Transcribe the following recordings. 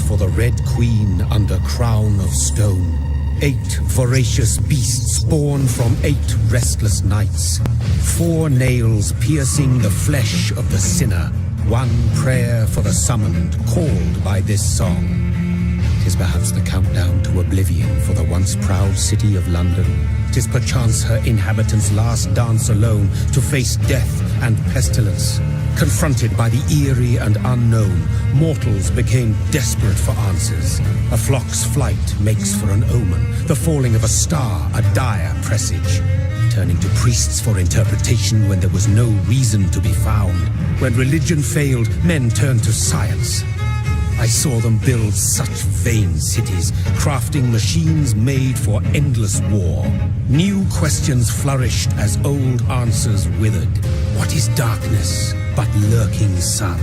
for the Red Queen under crown of stone. 8 voracious beasts born from 8 restless nights. 4 nails piercing the flesh of the sinner. 1 prayer for the summoned, called by this song. 'Tis perhaps the countdown to oblivion for the once proud city of London. 'Tis perchance her inhabitants' last dance alone to face death and pestilence. Confronted by the eerie and unknown, mortals became desperate for answers. A flock's flight makes for an omen, the falling of a star a dire presage. Turning to priests for interpretation when there was no reason to be found. When religion failed, men turned to science. I saw them build such vain cities, crafting machines made for endless war. New questions flourished as old answers withered. What is darkness but lurking sun?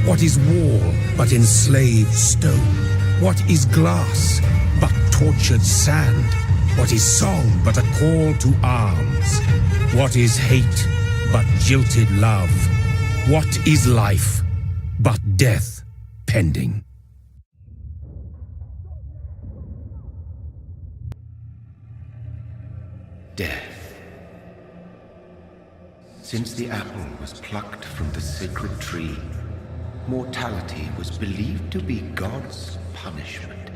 What is wall but enslaved stone? What is glass but tortured sand? What is song but a call to arms? What is hate but jilted love? What is life but death pending? Death. Since the apple was plucked from the sacred tree, mortality was believed to be God's punishment,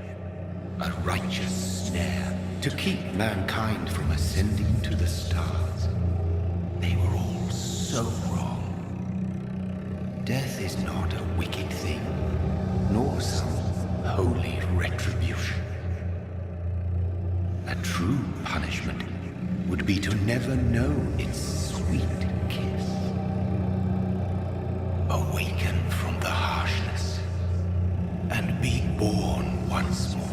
a righteous snare to keep mankind from ascending to the stars. They were all so wrong. Death is not a wicked thing, nor some holy retribution. A true punishment would be to never know its sweet kiss. Awaken from the harshness and be born once more.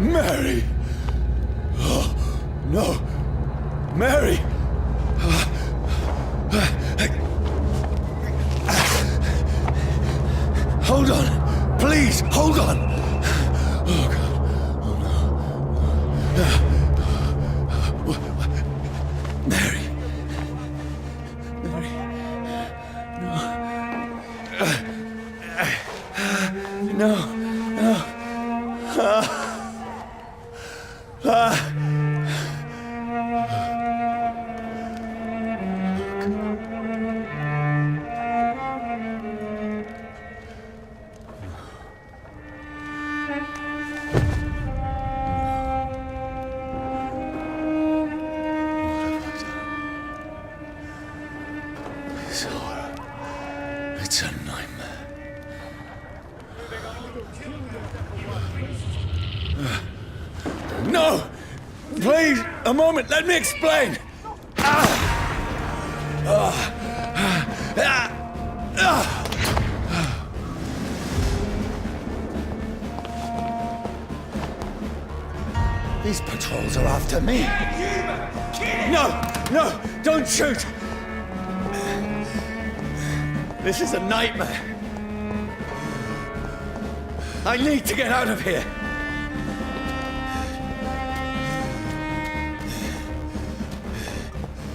Mary! Oh, no! Mary! Hold on! Please, hold on! Oh, God. Oh, no. Mary. Mary. No. No. This horror. It's a nightmare. No! Please, a moment, let me explain! These patrols are after me. No! No! Don't shoot! This is a nightmare. I need to get out of here.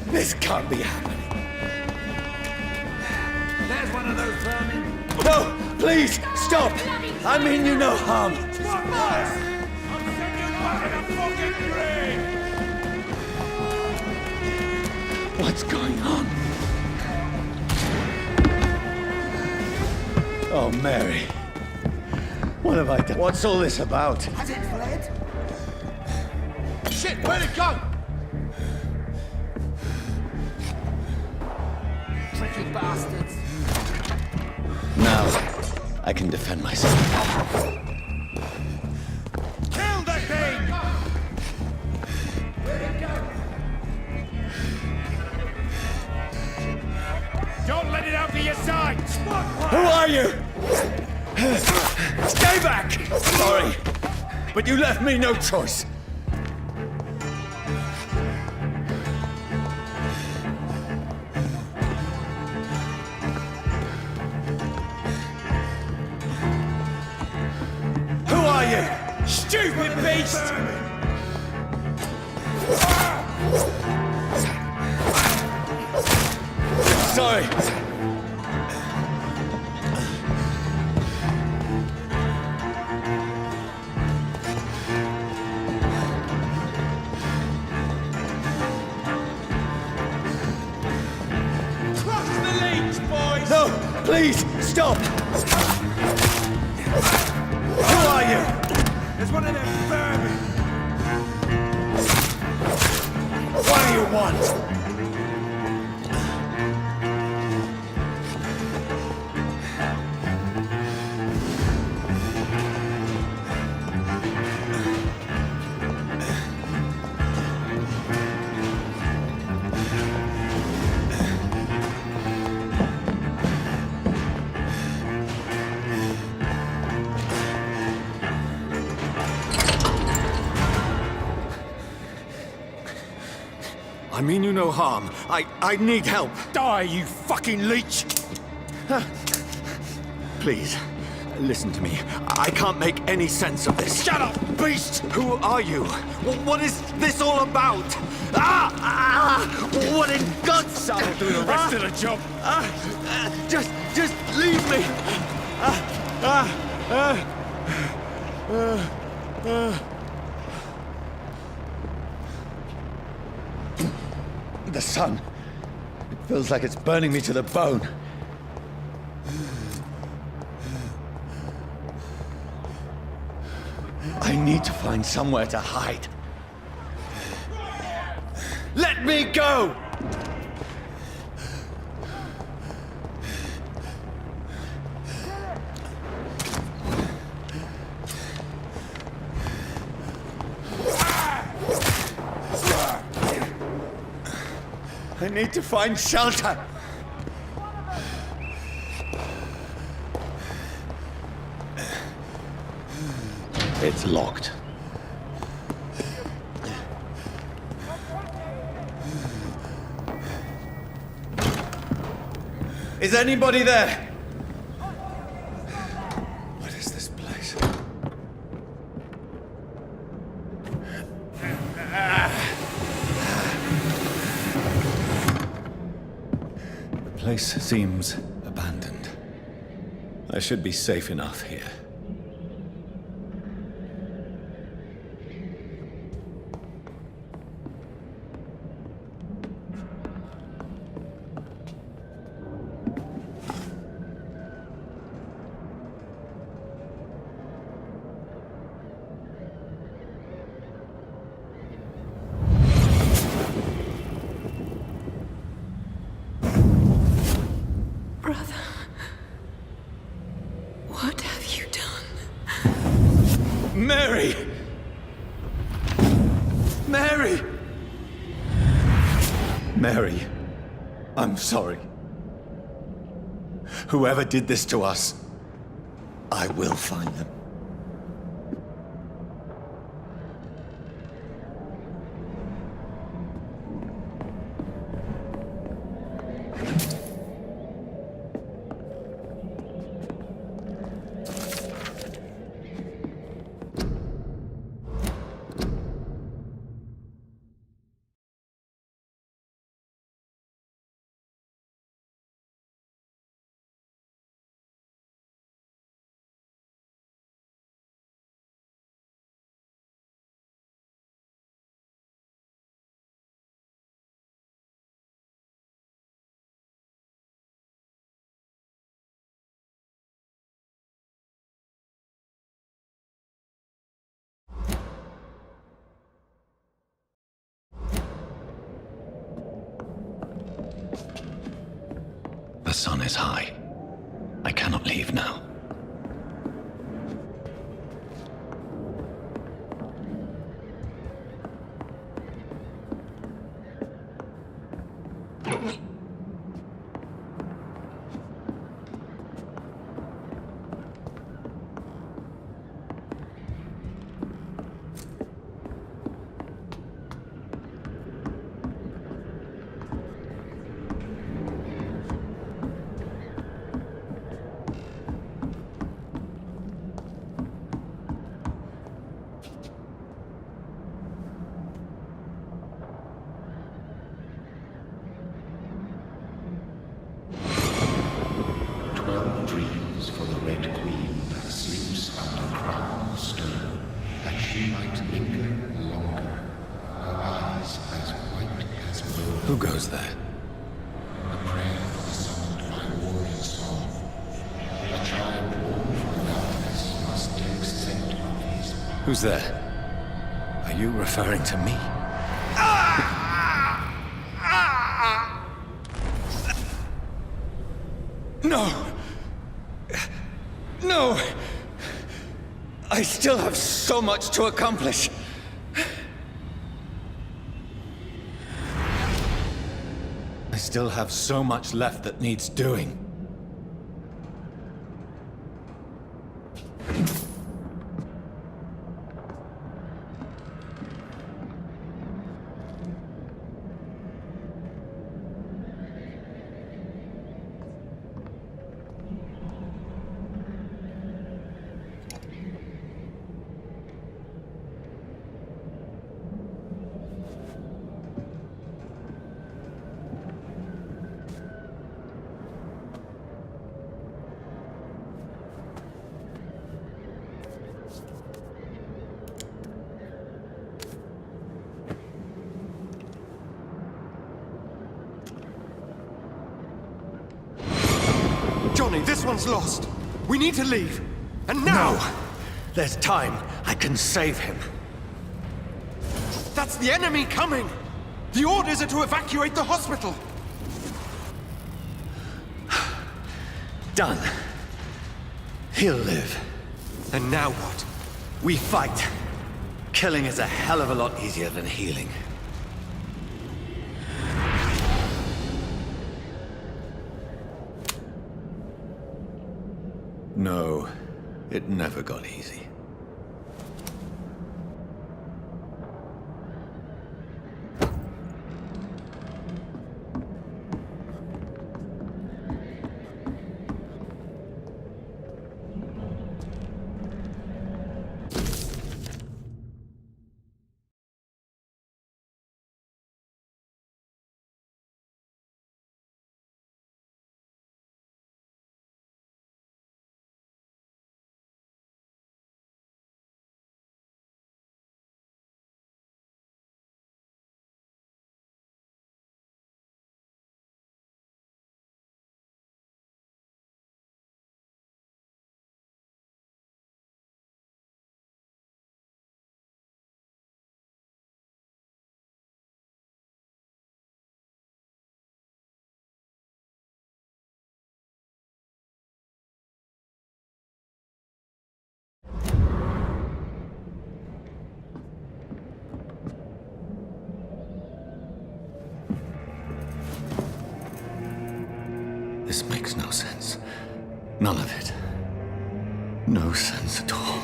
This can't be happening. There's one of those vermin. No! Please! Stop! I mean you no harm. What was? I'll send you back in a fucking grave! What's going on? Oh, Mary. What have I done? What's all this about? Has it fled? Shit, where'd it go? Tricky bastards. Now, I can defend myself. Kill the thing! Where'd it go? Don't let it out of your sight! Who are you? Stay back! Sorry, but you left me no choice. Who are you? Stupid beast! Sorry. No, please, stop! Who are you? There's one of them vermin. What do you want? I mean you no harm. I need help. Die, you fucking leech! Please, listen to me. I can't make any sense of this. Shut up, beast! Who are you? What is this all about? What in God's That'll do the rest of the job. Just leave me. The sun. It feels like it's burning me to the bone. I need to find somewhere to hide. Let me go! I need to find shelter. It's locked. Is anybody there? seems abandoned. I should be safe enough here. Brother, what have you done? Mary! Mary! Mary, I'm sorry. Whoever did this to us, I will find them. The sun is high. I cannot leave now. Dreams for the Red Queen that sleeps under crown of stone, that she might linger longer, her eyes as white as milk. Who goes there? A prayer for the summoned by warrior song. A child born from darkness must take scent of his path. Who's there? Are you referring to me? No! No! I still have so much to accomplish. I still have so much left that needs doing. Johnny, this one's lost. We need to leave. And now! No! There's time. I can save him. That's the enemy coming! The orders are to evacuate the hospital! Done. He'll live. And now what? We fight. Killing is a hell of a lot easier than healing. No, it never got easy. no sense. None of it. No sense at all.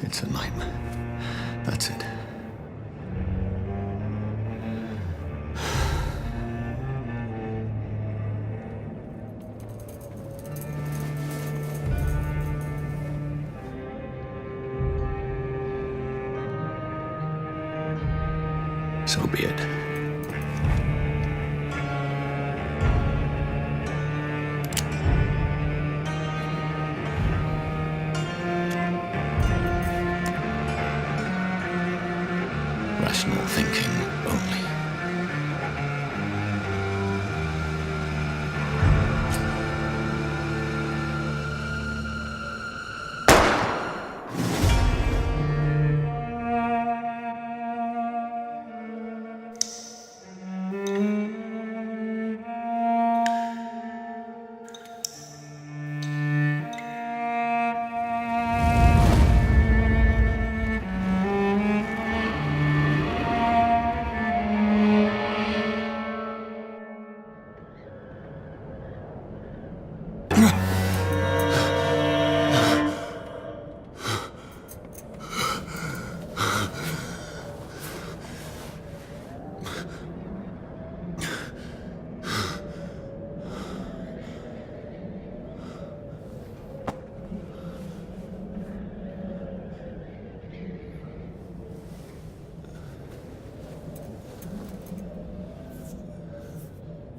It's a nightmare. That's it. So be it. Rational thinking only.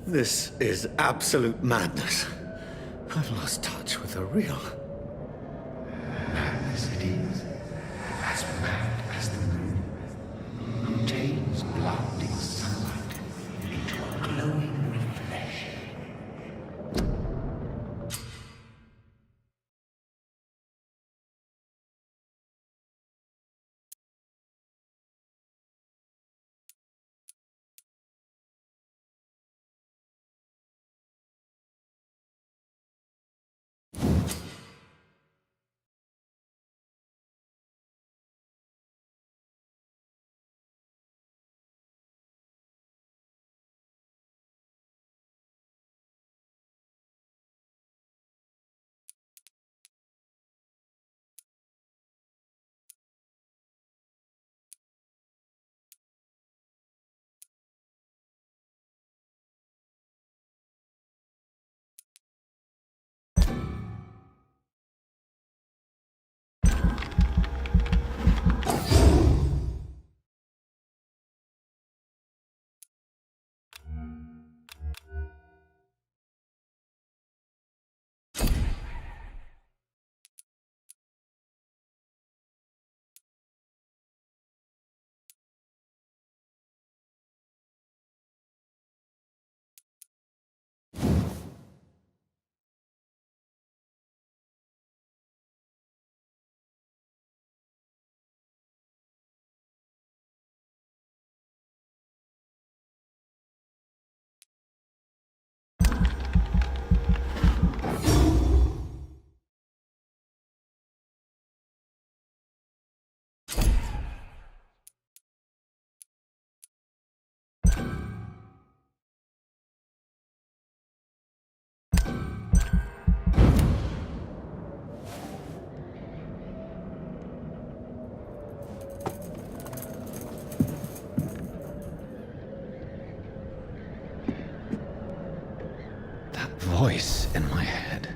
This is absolute madness. I've lost touch with the real. Madness it is, as mad as the moon, who tames blinding sunlight into a glowing reflection. Voice in my head.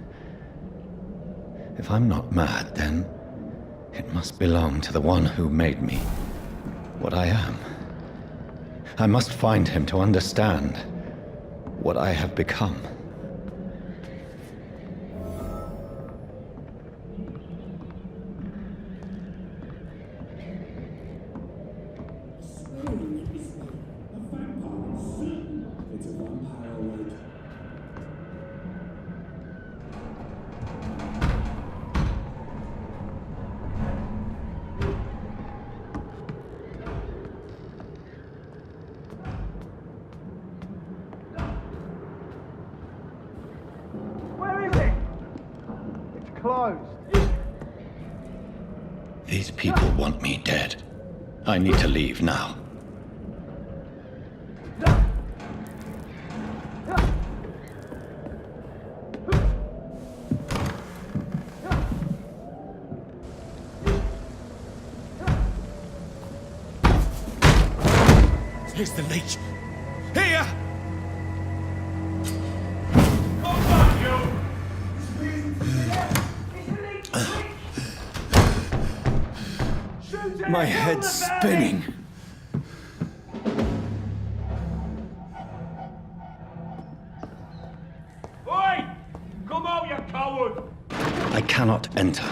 If I'm not mad, then it must belong to the one who made me what I am. I must find him to understand what I have become. These people want me dead. I need to leave now. Here's the leech. Here! My head's spinning. Oi! Come out, you coward! I cannot enter.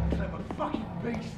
Clever fucking beasts!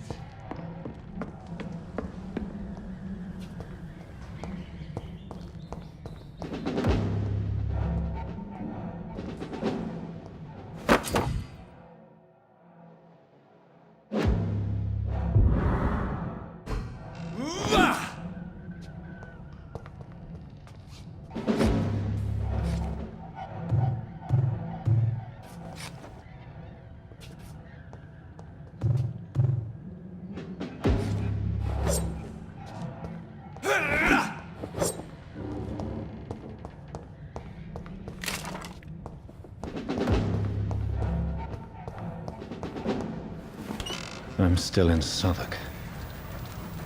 I'm still in Southwark.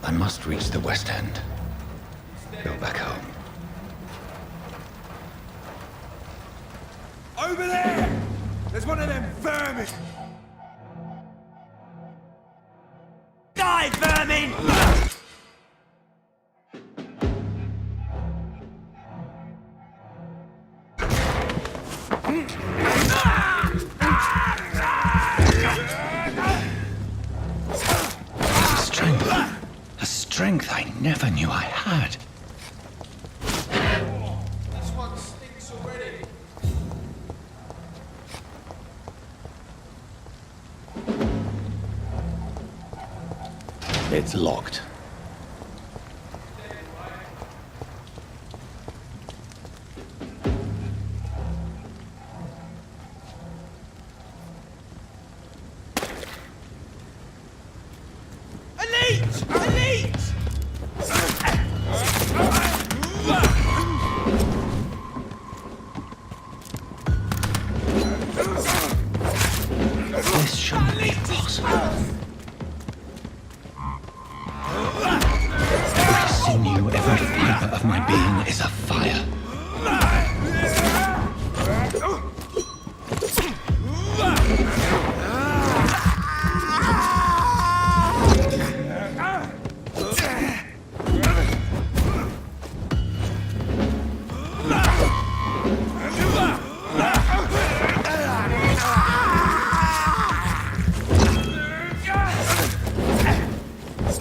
I must reach the West End. Go back home. Over there! There's one of them vermin! Die, vermin! A strength I never knew I had. This one stinks already. It's locked. Elite! Elite! This shouldn't be possible. Every sinew, every fiber of my being is afire.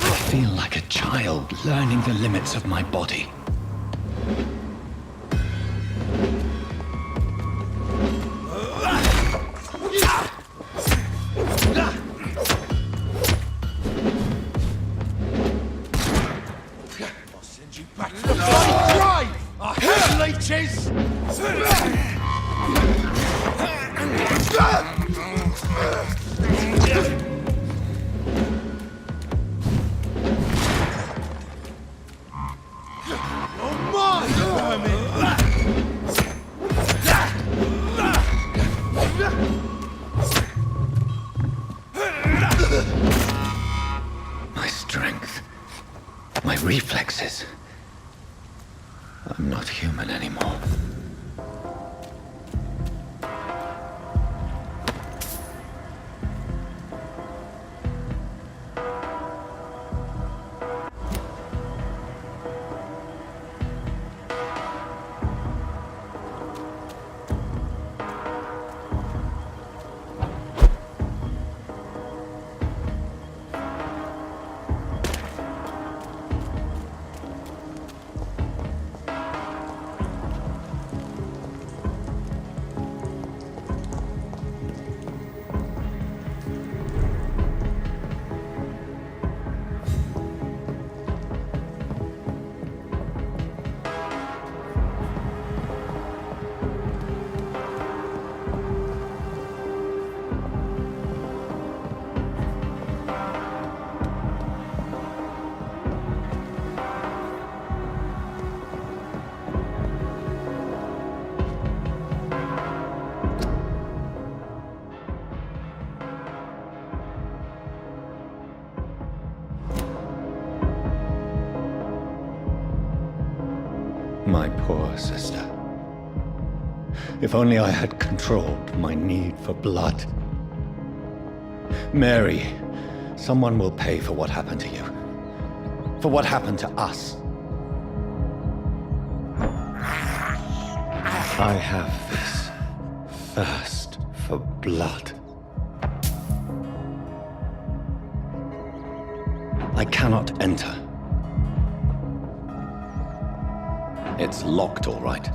I feel like a child learning the limits of my body. I'll send you back to the bloody grave! I hate leeches! Oh my, vermin! My strength, my reflexes. I'm not human anymore. My poor sister. If only I had controlled my need for blood. Mary, someone will pay for what happened to you. For what happened to us. I have this thirst for blood. I cannot enter. It's locked, all right.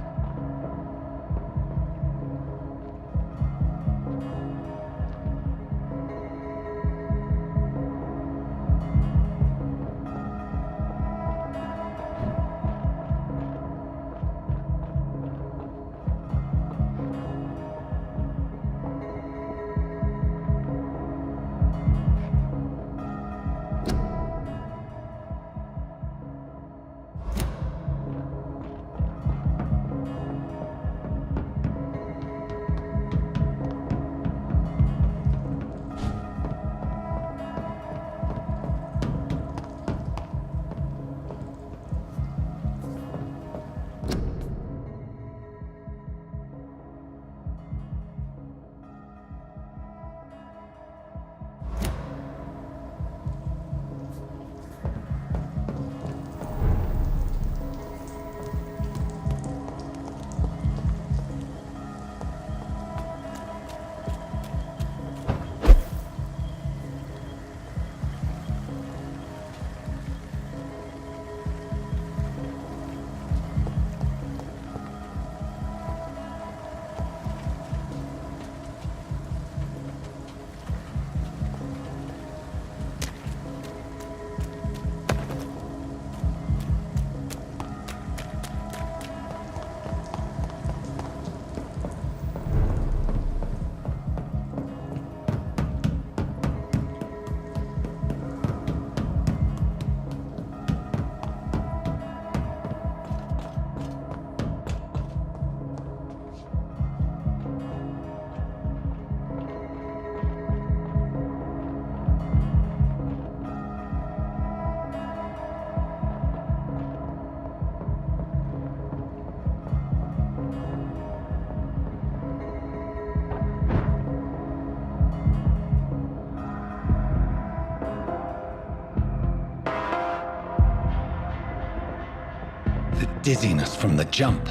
Dizziness from the jump.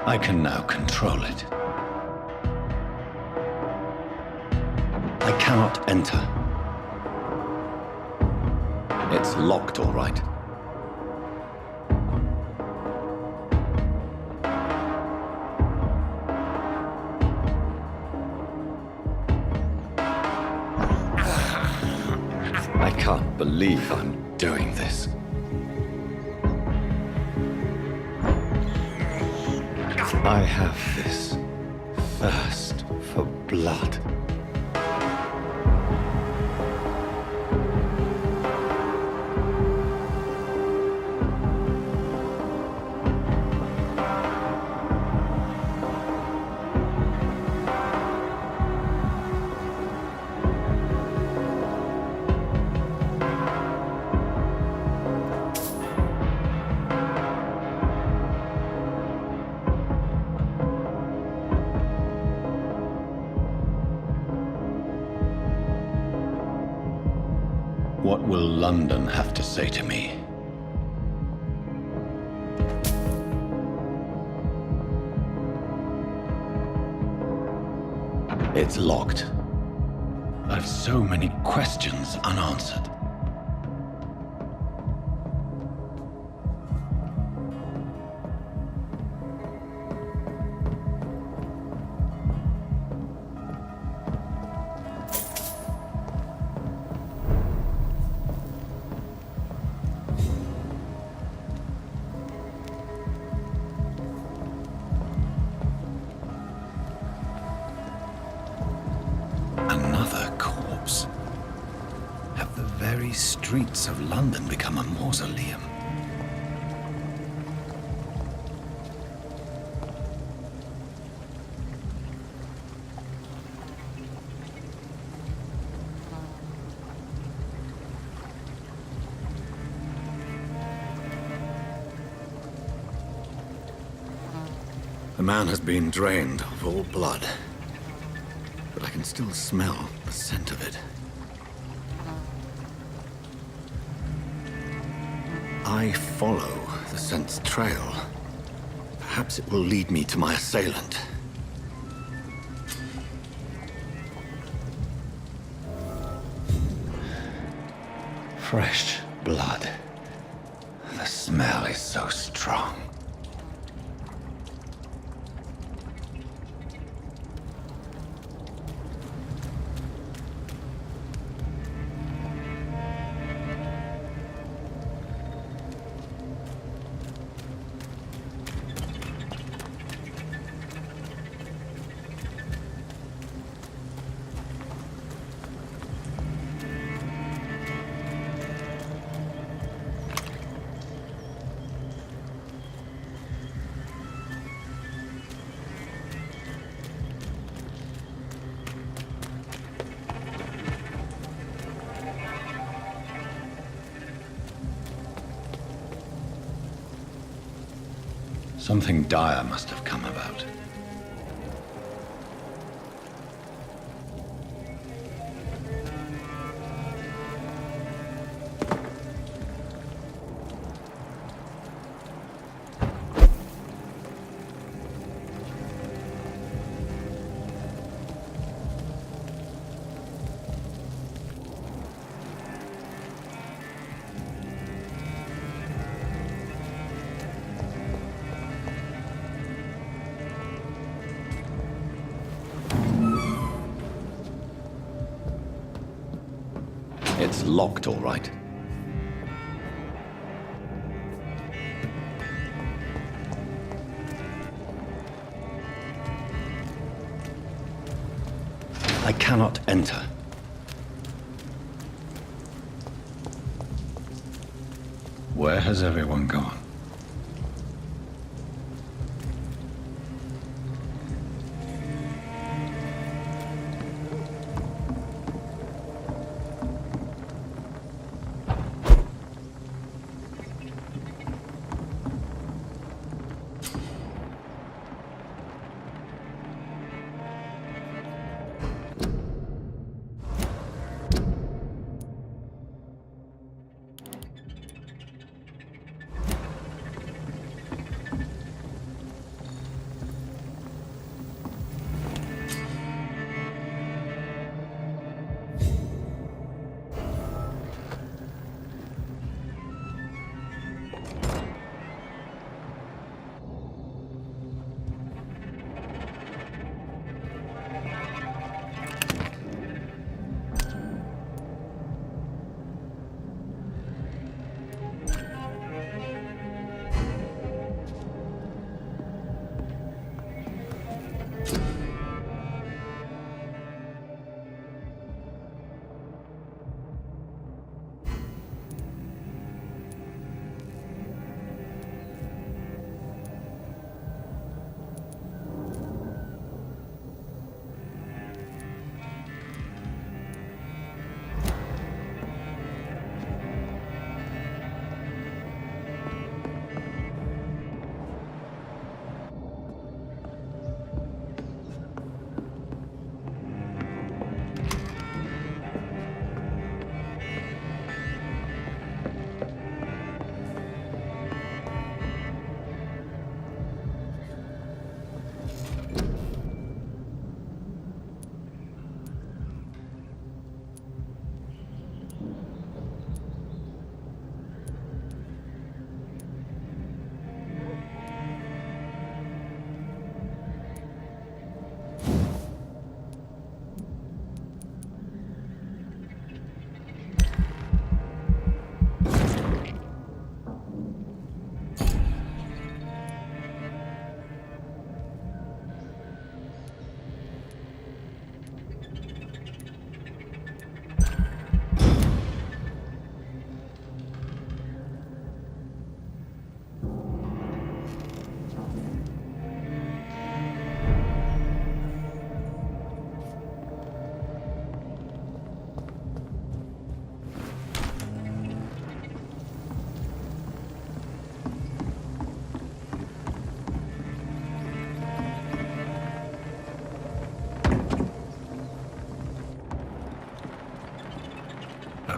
I can now control it. I cannot enter. It's locked, all right. I can't believe I'm doing this. I have this thirst for blood. What will London have to say to me? It's locked. I've so many questions unanswered. Streets of London become a mausoleum. The man has been drained of all blood, but I can still smell the scent of it. I follow the scent's trail. Perhaps it will lead me to my assailant. Fresh blood. The smell is so strong. Something dire must have come about. It's locked, all right. I cannot enter. Where has everyone gone?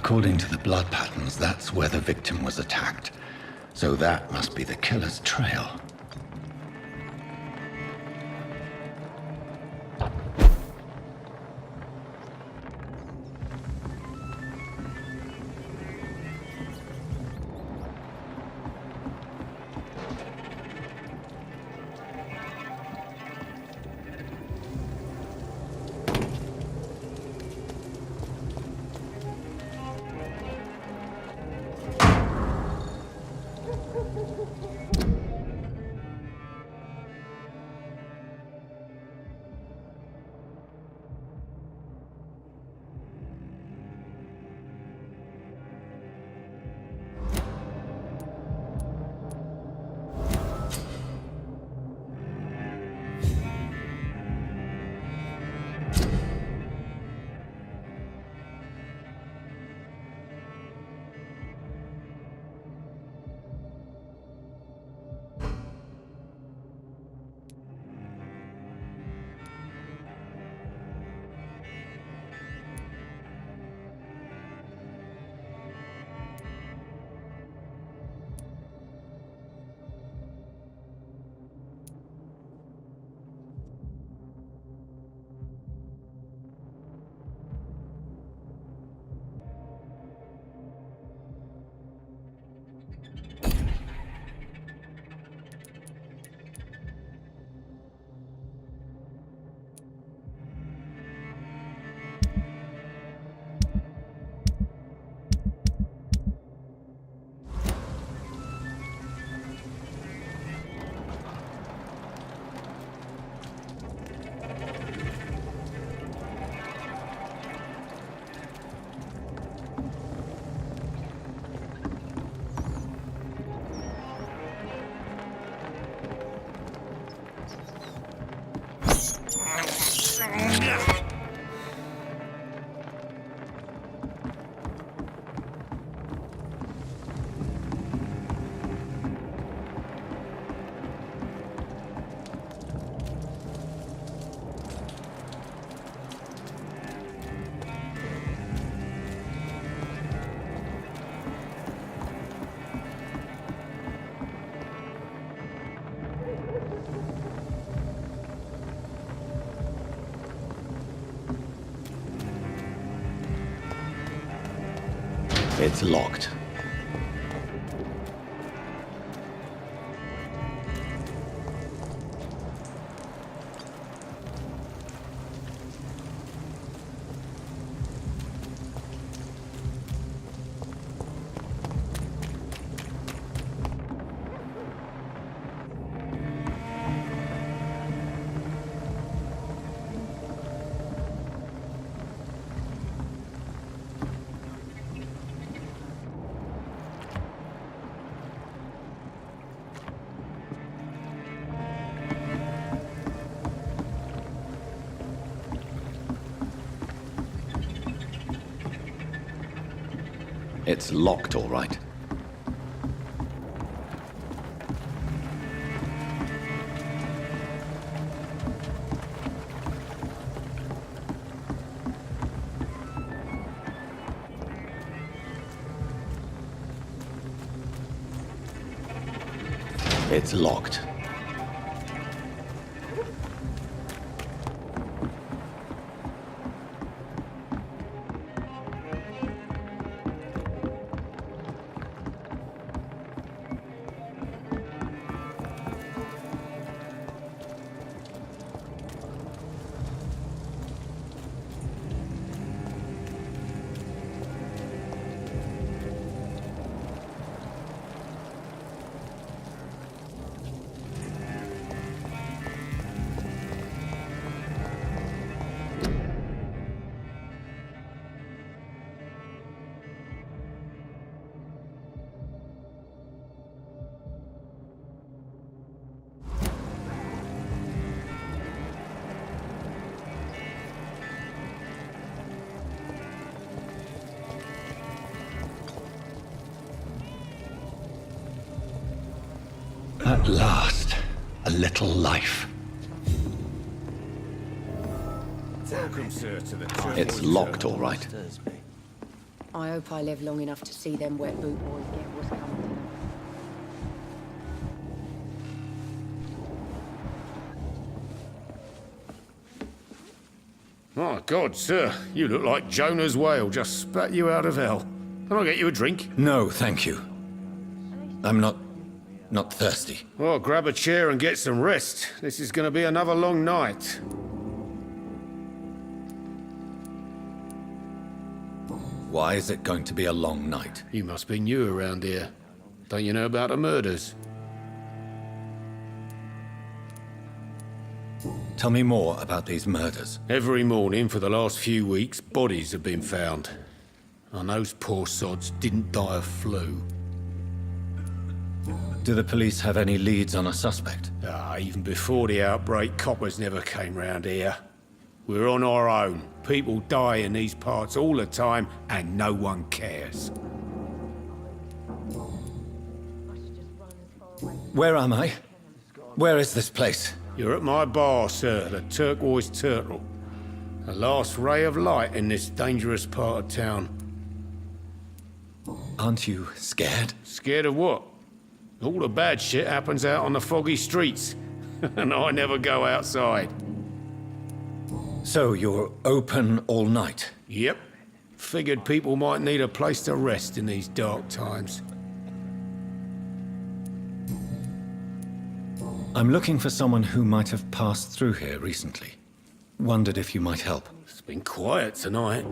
According to the blood patterns, that's where the victim was attacked. So that must be the killer's trail. It's locked. It's locked, all right. It's locked. At last, a little life. Welcome, sir, to the It's locked, all right. I hope I live long enough to see them wet boot boys get what's coming to them. My God, sir, you look like Jonah's whale just spat you out of hell. Can I get you a drink? No, thank you. I'm not thirsty. Well, grab a chair and get some rest. This is going to be another long night. Why is it going to be a long night? You must be new around here. Don't you know about the murders? Tell me more about these murders. Every morning for the last few weeks, bodies have been found. And those poor sods didn't die of flu. Do the police have any leads on a suspect? Even before the outbreak, coppers never came round here. We're on our own. People die in these parts all the time, and no one cares. Where am I? Where is this place? You're at my bar, sir, the Turquoise Turtle. The last ray of light in this dangerous part of town. Aren't you scared? Scared of what? All the bad shit happens out on the foggy streets, and I never go outside. So you're open all night? Yep. Figured people might need a place to rest in these dark times. I'm looking for someone who might have passed through here recently. Wondered if you might help. It's been quiet tonight.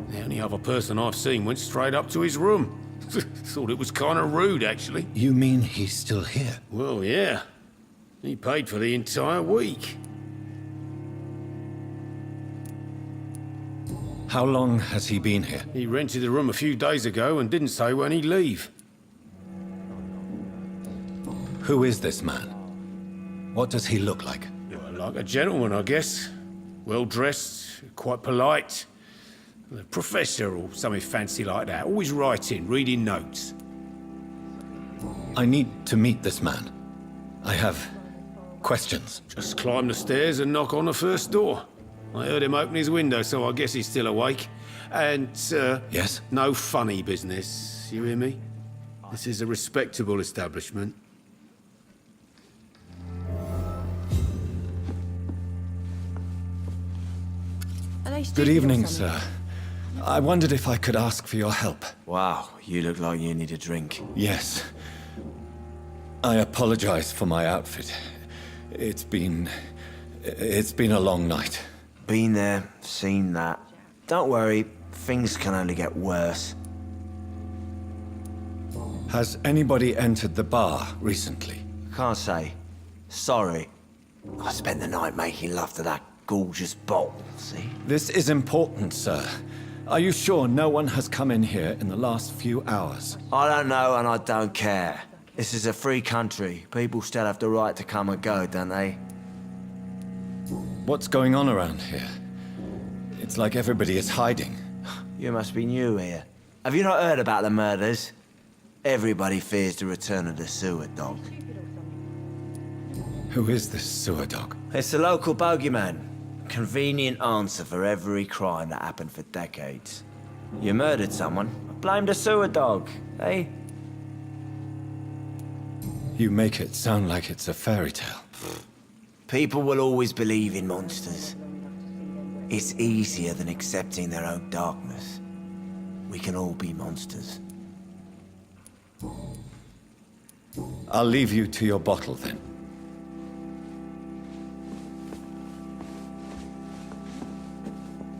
The only other person I've seen went straight up to his room. Thought it was kind of rude, actually. You mean he's still here? Well, yeah. He paid for the entire week. How long has he been here? He rented the room a few days ago and didn't say when he'd leave. Who is this man? What does he look like? Well, like a gentleman, I guess. Well-dressed, quite polite. A professor or something fancy like that. Always writing, reading notes. I need to meet this man. I have questions. Just climb the stairs and knock on the first door. I heard him open his window, so I guess he's still awake. And, Yes? no funny business. You hear me? This is a respectable establishment. Good evening, sir. I wondered if I could ask for your help. Wow, you look like you need a drink. Yes. I apologize for my outfit. It's been a long night. Been there, seen that. Don't worry, things can only get worse. Has anybody entered the bar recently? Can't say. Sorry. I spent the night making love to that gorgeous bottle, see? This is important, sir. Are you sure no one has come in here in the last few hours? I don't know and I don't care. This is a free country. People still have the right to come and go, don't they? What's going on around here? It's like everybody is hiding. You must be new here. Have you not heard about the murders? Everybody fears the return of the sewer dog. Who is this sewer dog? It's the local bogeyman. Convenient answer for every crime that happened for decades. You murdered someone, blame the sewer dog, eh? You make it sound like it's a fairy tale. People will always believe in monsters. It's easier than accepting their own darkness. We can all be monsters. I'll leave you to your bottle then.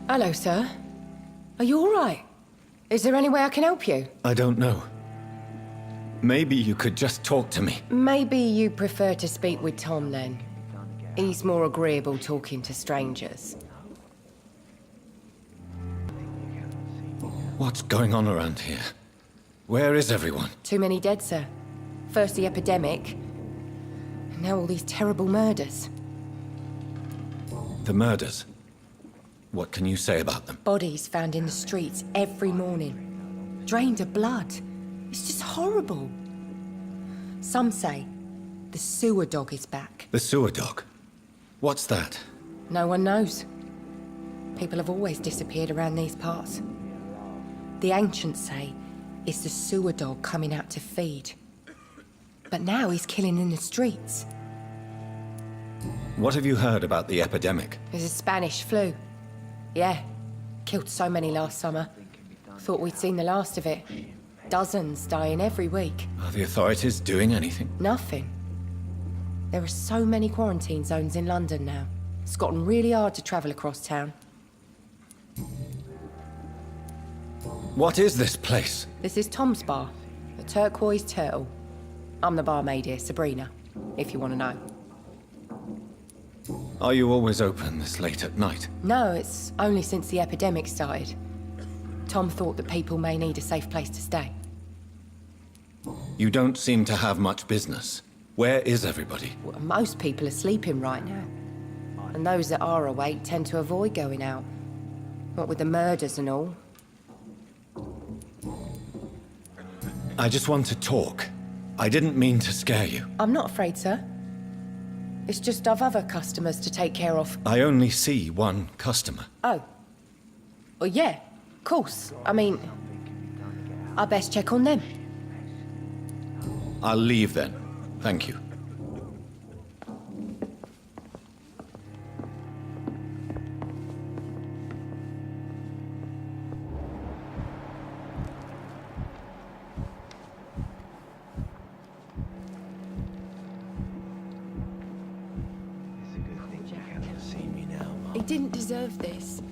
Hello, sir. Are you all right? Is there any way I can help you? I don't know. Maybe you could just talk to me. Maybe you prefer to speak with Tom, then. He's more agreeable talking to strangers. What's going on around here? Where is everyone? Too many dead, sir. First the epidemic, and now all these terrible murders. The murders. What can you say about them? Bodies found in the streets every morning. Drained of blood. It's just horrible. Some say the sewer dog is back. The sewer dog? What's that? No one knows. People have always disappeared around these parts. The ancients say it's the sewer dog coming out to feed. But now he's killing in the streets. What have you heard about the epidemic? There's a Spanish flu. Yeah, killed so many last summer. Thought we'd seen the last of it. Dozens dying every week. Are the authorities doing anything? Nothing. There are so many quarantine zones in London now. It's gotten really hard to travel across town. What is this place? This is Tom's bar, the Turquoise Turtle. I'm the barmaid here, Sabrina, if you want to know. Are you always open this late at night? No, it's only since the epidemic started. Tom thought that people may need a safe place to stay. You don't seem to have much business. Where is everybody? Well, most people are sleeping right now. And those that are awake tend to avoid going out. What with the murders and all. I just want to talk. I didn't mean to scare you. I'm not afraid, sir. It's just I've other customers to take care of. I only see one customer. Oh. Well, yeah, of course. I mean, I best check on them. I'll leave then. Thank you. He didn't deserve this.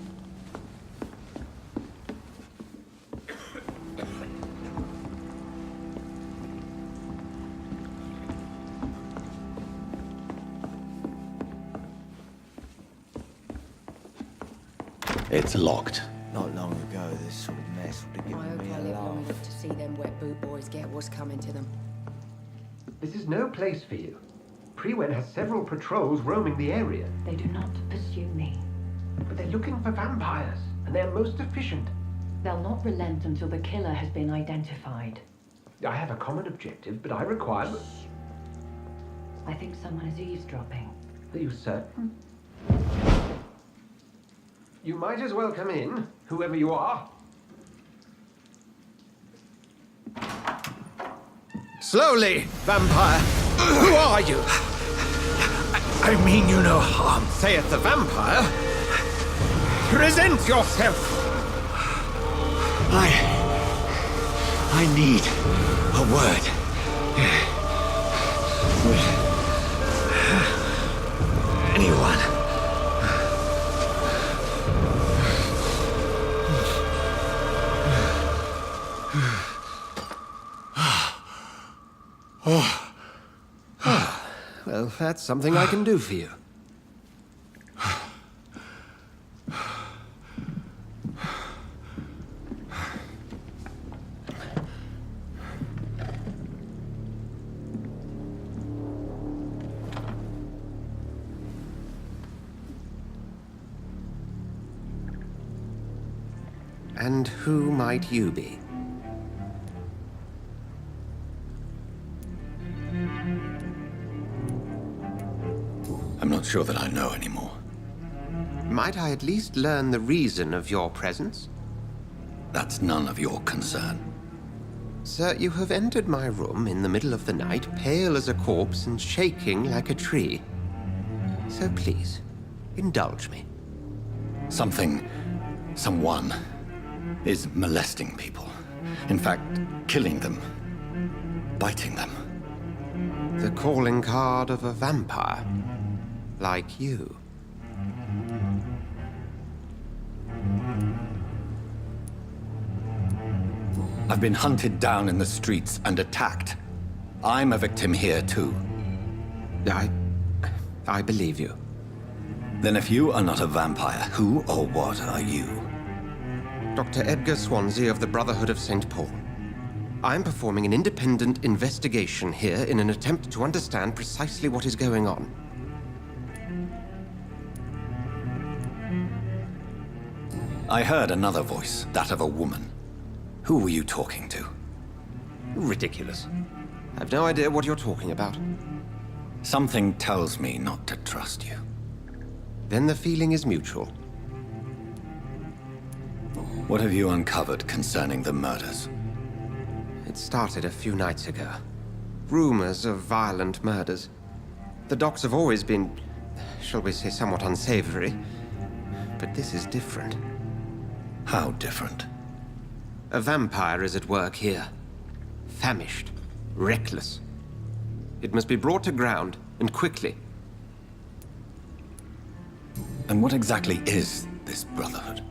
It's locked. Not long ago, this sort of mess would have I given hope me I a live long laugh. enough to see them wet boot boys get what's coming to them. This is no place for you. Prewen has several patrols roaming the area, They do not pursue me. but they're looking for vampires, and they're most efficient. They'll not relent until the killer has been identified. I have a common objective, but I require... I think someone is eavesdropping. Are you certain? You might as well come in, whoever you are. Slowly, vampire! Who are you? I mean you no harm. Saith the vampire. Present yourself! I need a word. With anyone. Well, that's something I can do for you. And who might you be? I'm not sure that I know anymore. Might I at least learn the reason of your presence? That's none of your concern. Sir, you have entered my room in the middle of the night, pale as a corpse and shaking like a tree. So please, indulge me. Someone is molesting people. In fact, killing them. Biting them. The calling card of a vampire. Like you. I've been hunted down in the streets and attacked. I'm a victim here, too. I believe you. Then if you are not a vampire, who or what are you? Dr. Edgar Swansea of the Brotherhood of St. Paul. I'm performing an independent investigation here in an attempt to understand precisely what is going on. I heard another voice, that of a woman. Who were you talking to? Ridiculous. I've no idea what you're talking about. Something tells me not to trust you. Then the feeling is mutual. What have you uncovered concerning the murders? It started a few nights ago. Rumors of violent murders. The docks have always been, shall we say, somewhat unsavory. But this is different. How different? A vampire is at work here. Famished. Reckless. It must be brought to ground, and quickly. And what exactly is this Brotherhood?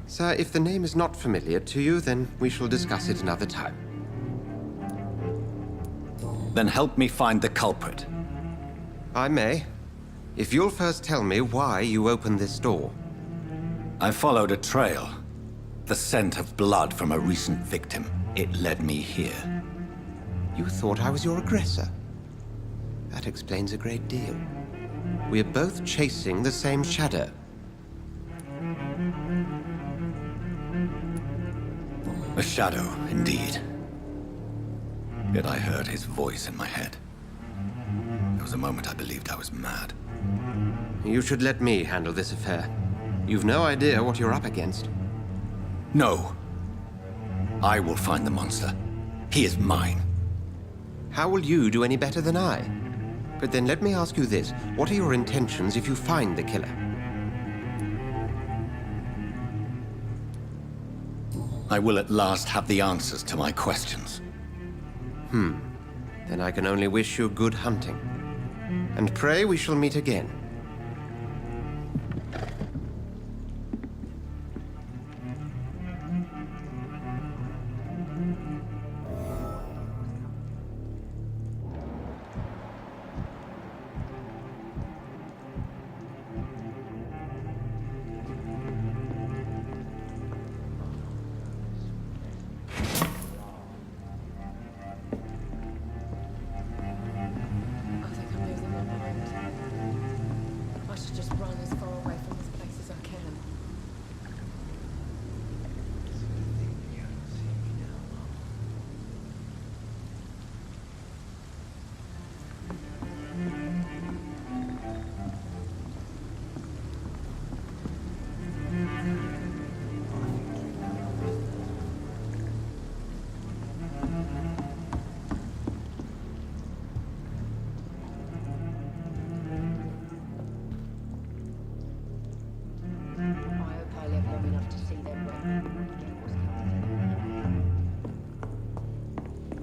Sir, if the name is not familiar to you, then we shall discuss it another time. Then help me find the culprit. I may. If you'll first tell me why you opened this door. I followed a trail. The scent of blood from a recent victim. It led me here. You thought I was your aggressor? That explains a great deal. We're both chasing the same shadow. A shadow, indeed. Yet I heard his voice in my head. There was a moment I believed I was mad. You should let me handle this affair. You've no idea what you're up against. No. I will find the monster. He is mine. How will you do any better than I? But then let me ask you this. What are your intentions if you find the killer? I will at last have the answers to my questions. Then I can only wish you good hunting. And pray we shall meet again.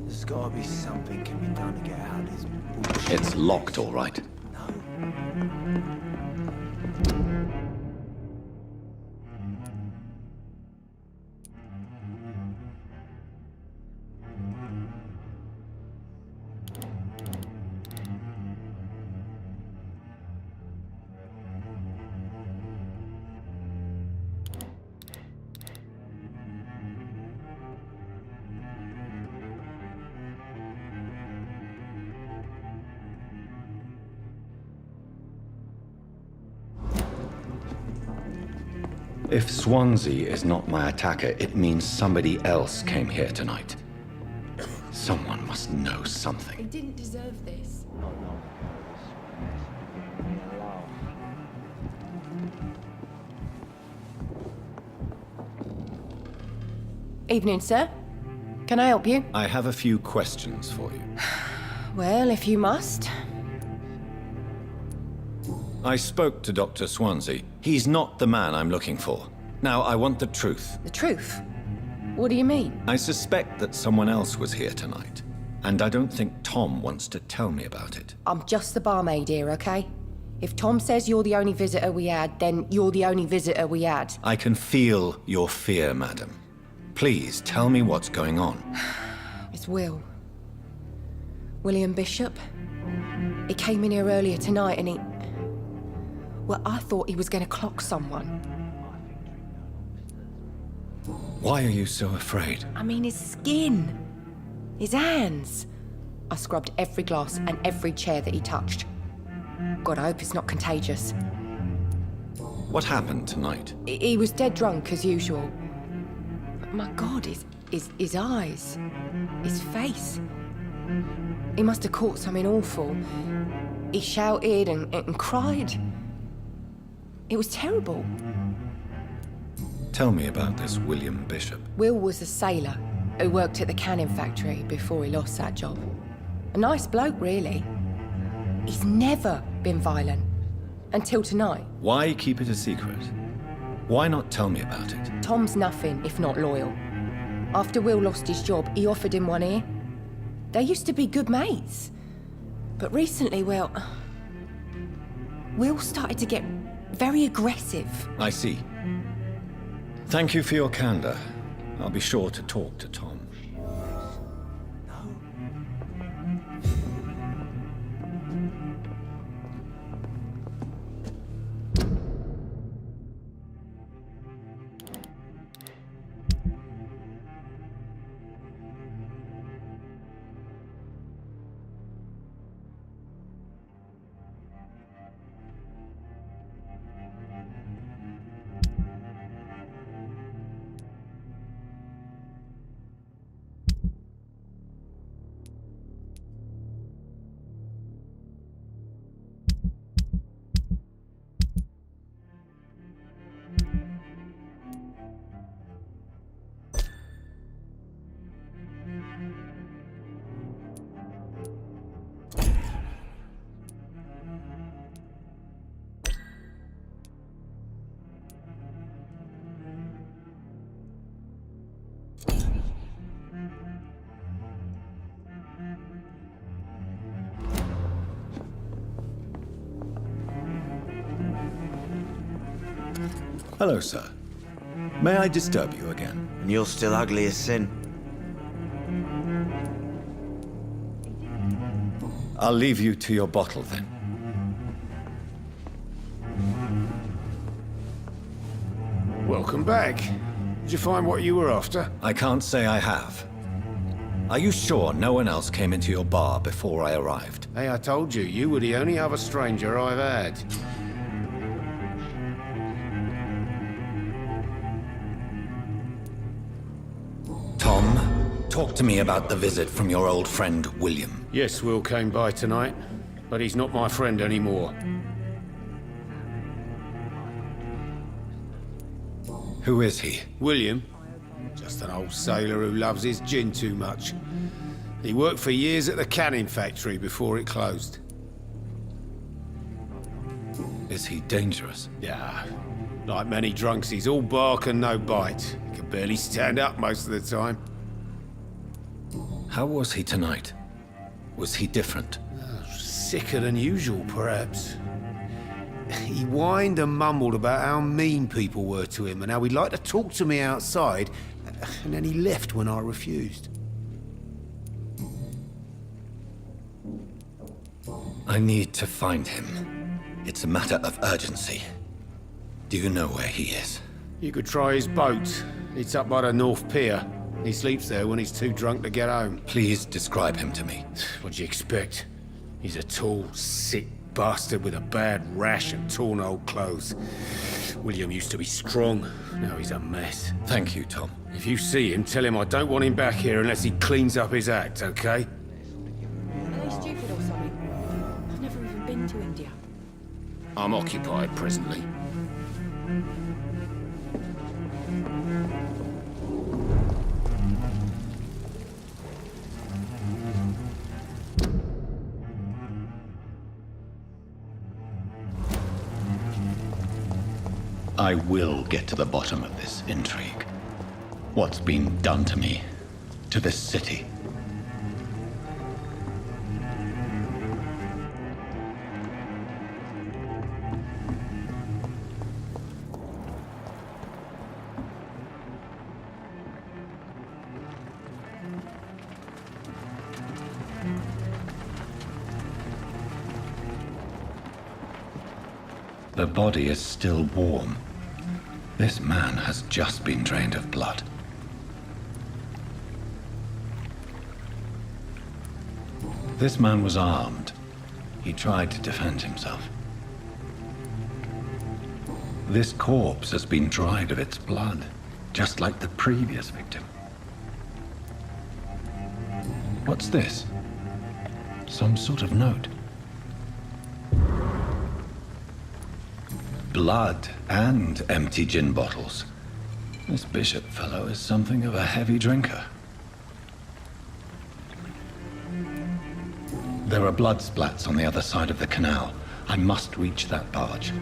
There's gotta be something can be done to get out of this bullshit. It's locked, all right. If Swansea is not my attacker, it means somebody else came here tonight. Someone must know something. He didn't deserve this. Evening, sir. Can I help you? I have a few questions for you. Well, if you must. I spoke to Dr. Swansea. He's not the man I'm looking for. Now, I want the truth. The truth? What do you mean? I suspect that someone else was here tonight, and I don't think Tom wants to tell me about it. I'm just the barmaid here, okay? If Tom says you're the only visitor we had, then you're the only visitor we had. I can feel your fear, madam. Please, tell me what's going on. It's Will. William Bishop. He came in here earlier tonight and he... Well, I thought he was going to clock someone. Why are you so afraid? I mean, his skin. His hands. I scrubbed every glass and every chair that he touched. God, I hope it's not contagious. What happened tonight? He was dead drunk, as usual. But my God, his eyes. His face. He must have caught something awful. He shouted and cried. It was terrible. Tell me about this William Bishop. Will was a sailor who worked at the canning factory before he lost that job. A nice bloke, really. He's never been violent. Until tonight. Why keep it a secret? Why not tell me about it? Tom's nothing if not loyal. After Will lost his job, he offered him one ear. They used to be good mates. But recently, well, Will started to get very aggressive. I see. Thank you for your candor. I'll be sure to talk to Tom. Hello, sir. May I disturb you again? And you're still ugly as sin. I'll leave you to your bottle, then. Welcome back. Did you find what you were after? I can't say I have. Are you sure no one else came into your bar before I arrived? Hey, I told you, you were the only other stranger I've had. Tom, talk to me about the visit from your old friend, William. Yes, Will came by tonight, but he's not my friend anymore. Who is he? William? Just an old sailor who loves his gin too much. He worked for years at the canning factory before it closed. Is he dangerous? Yeah. Like many drunks, he's all bark and no bite. He can barely stand up most of the time. How was he tonight? Was he different? Sicker than usual, perhaps. He whined and mumbled about how mean people were to him and how he'd like to talk to me outside, and then he left when I refused. I need to find him. It's a matter of urgency. Do you know where he is? You could try his boat. It's up by the North Pier. He sleeps there when he's too drunk to get home. Please describe him to me. What'd you expect? He's a tall, sick bastard with a bad rash and torn old clothes. William used to be strong. Now he's a mess. Thank you, Tom. If you see him, tell him I don't want him back here unless he cleans up his act, okay? Are they stupid or something? I've never even been to India. I'm occupied presently. I will get to the bottom of this intrigue. What's been done to me, to this city. The body is still warm. This man has just been drained of blood. This man was armed. He tried to defend himself. This corpse has been dried of its blood, just like the previous victim. What's this? Some sort of note. Blood and empty gin bottles. This bishop fellow is something of a heavy drinker. There are blood splats on the other side of the canal. I must reach that barge.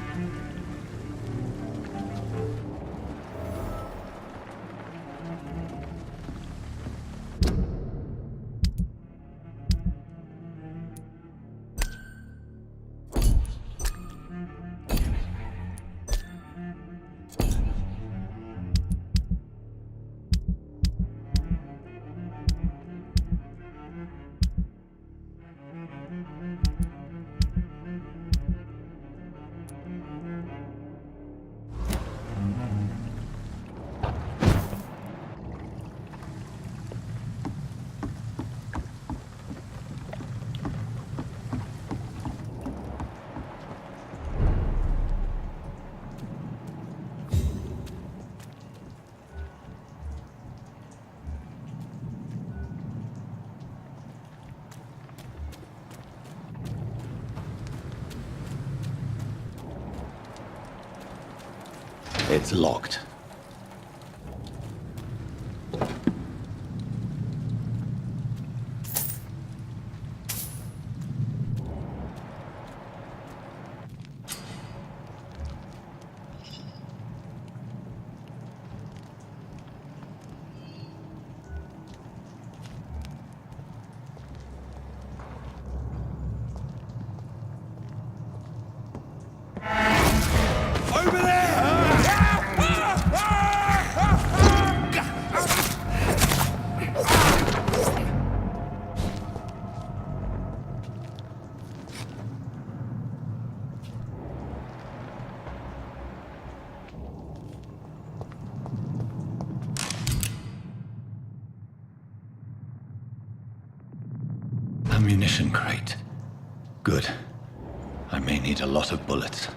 It's locked. Over there! Ammunition crate. Good. I may need a lot of bullets.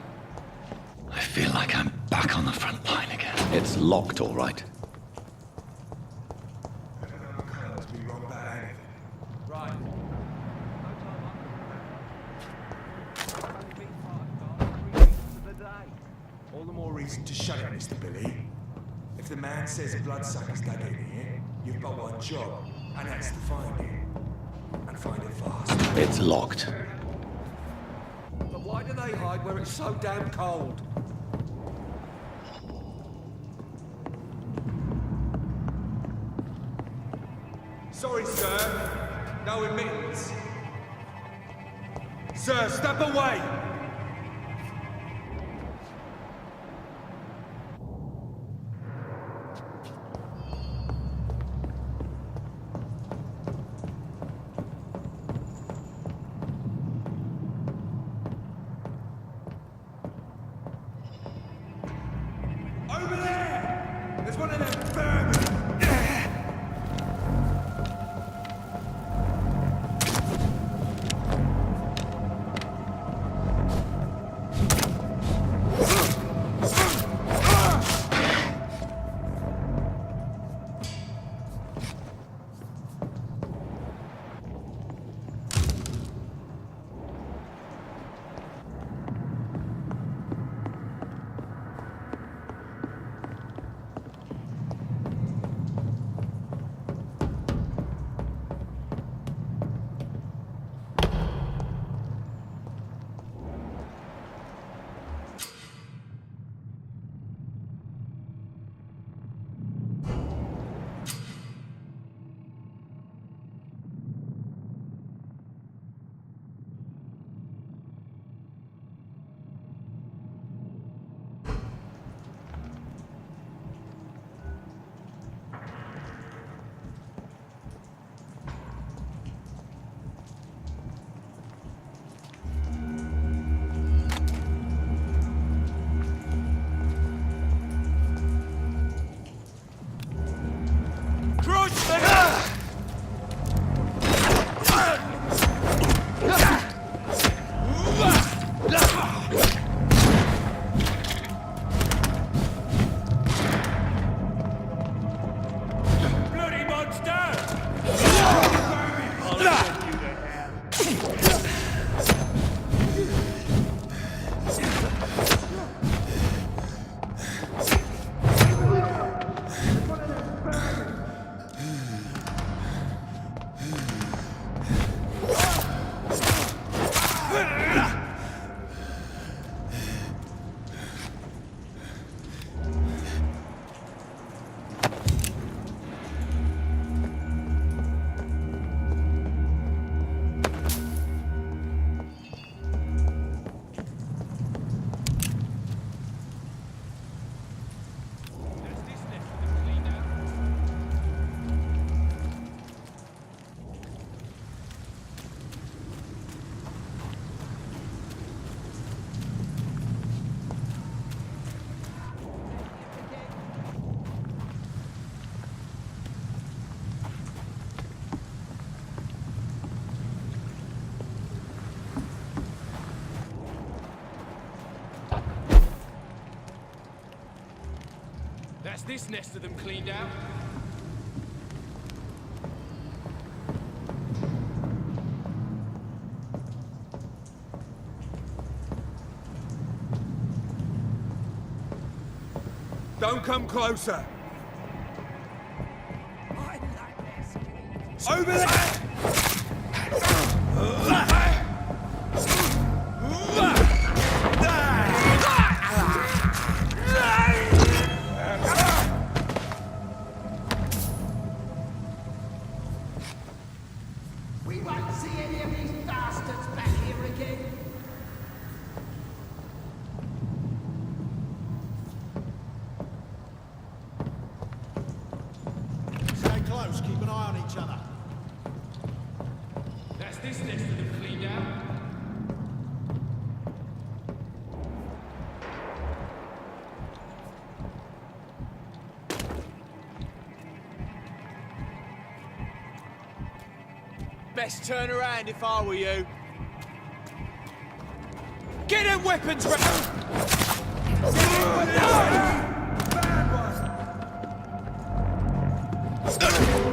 I feel like I'm back on the front line again. It's locked, all right. Right. All the more reason to shut it, Mr. Billy. If the man says bloodsuckers dug in here, you've got one job, and that's to find it. And find it fast. It's locked. But why do they hide where it's so damn cold? Sorry, sir. No admittance. Sir, step away! Over there! There's one of them vermin! That's this nest of them cleaned out. Don't come closer. Over there! We won't see any of these bastards back here again. Stay close, keep an eye on each other. That's this nest of them cleaned out. Best turn around if I were you. Get them weapons ready!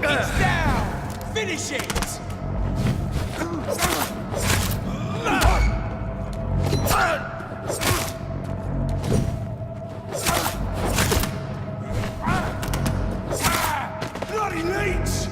It's down! Finish it! Bloody leech!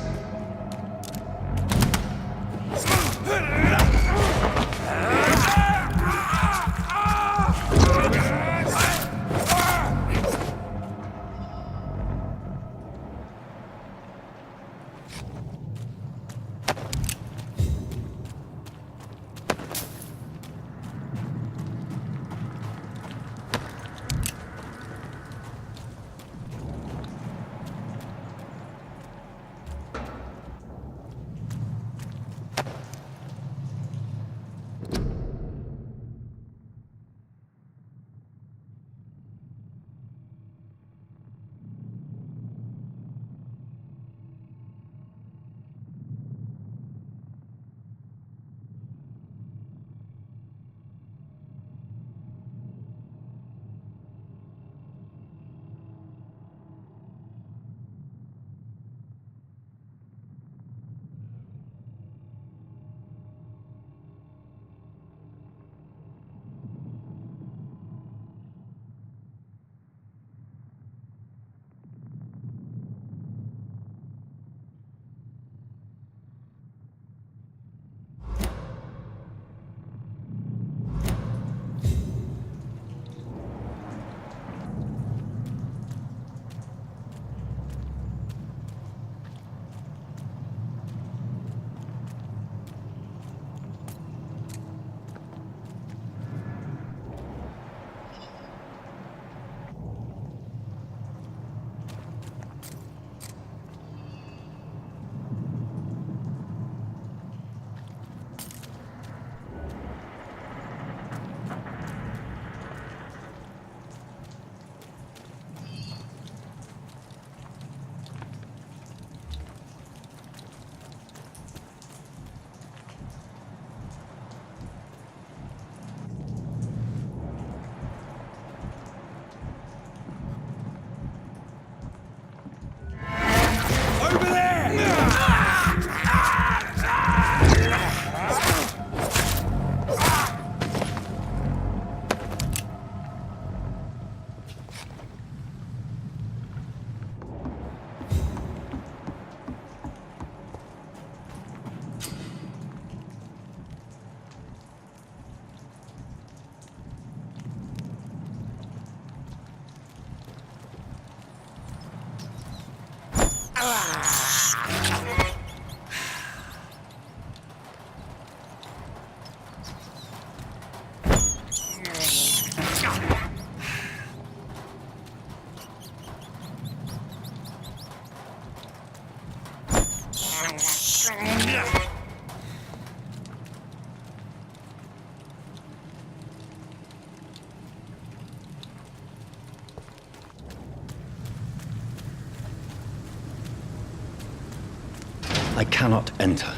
I cannot enter.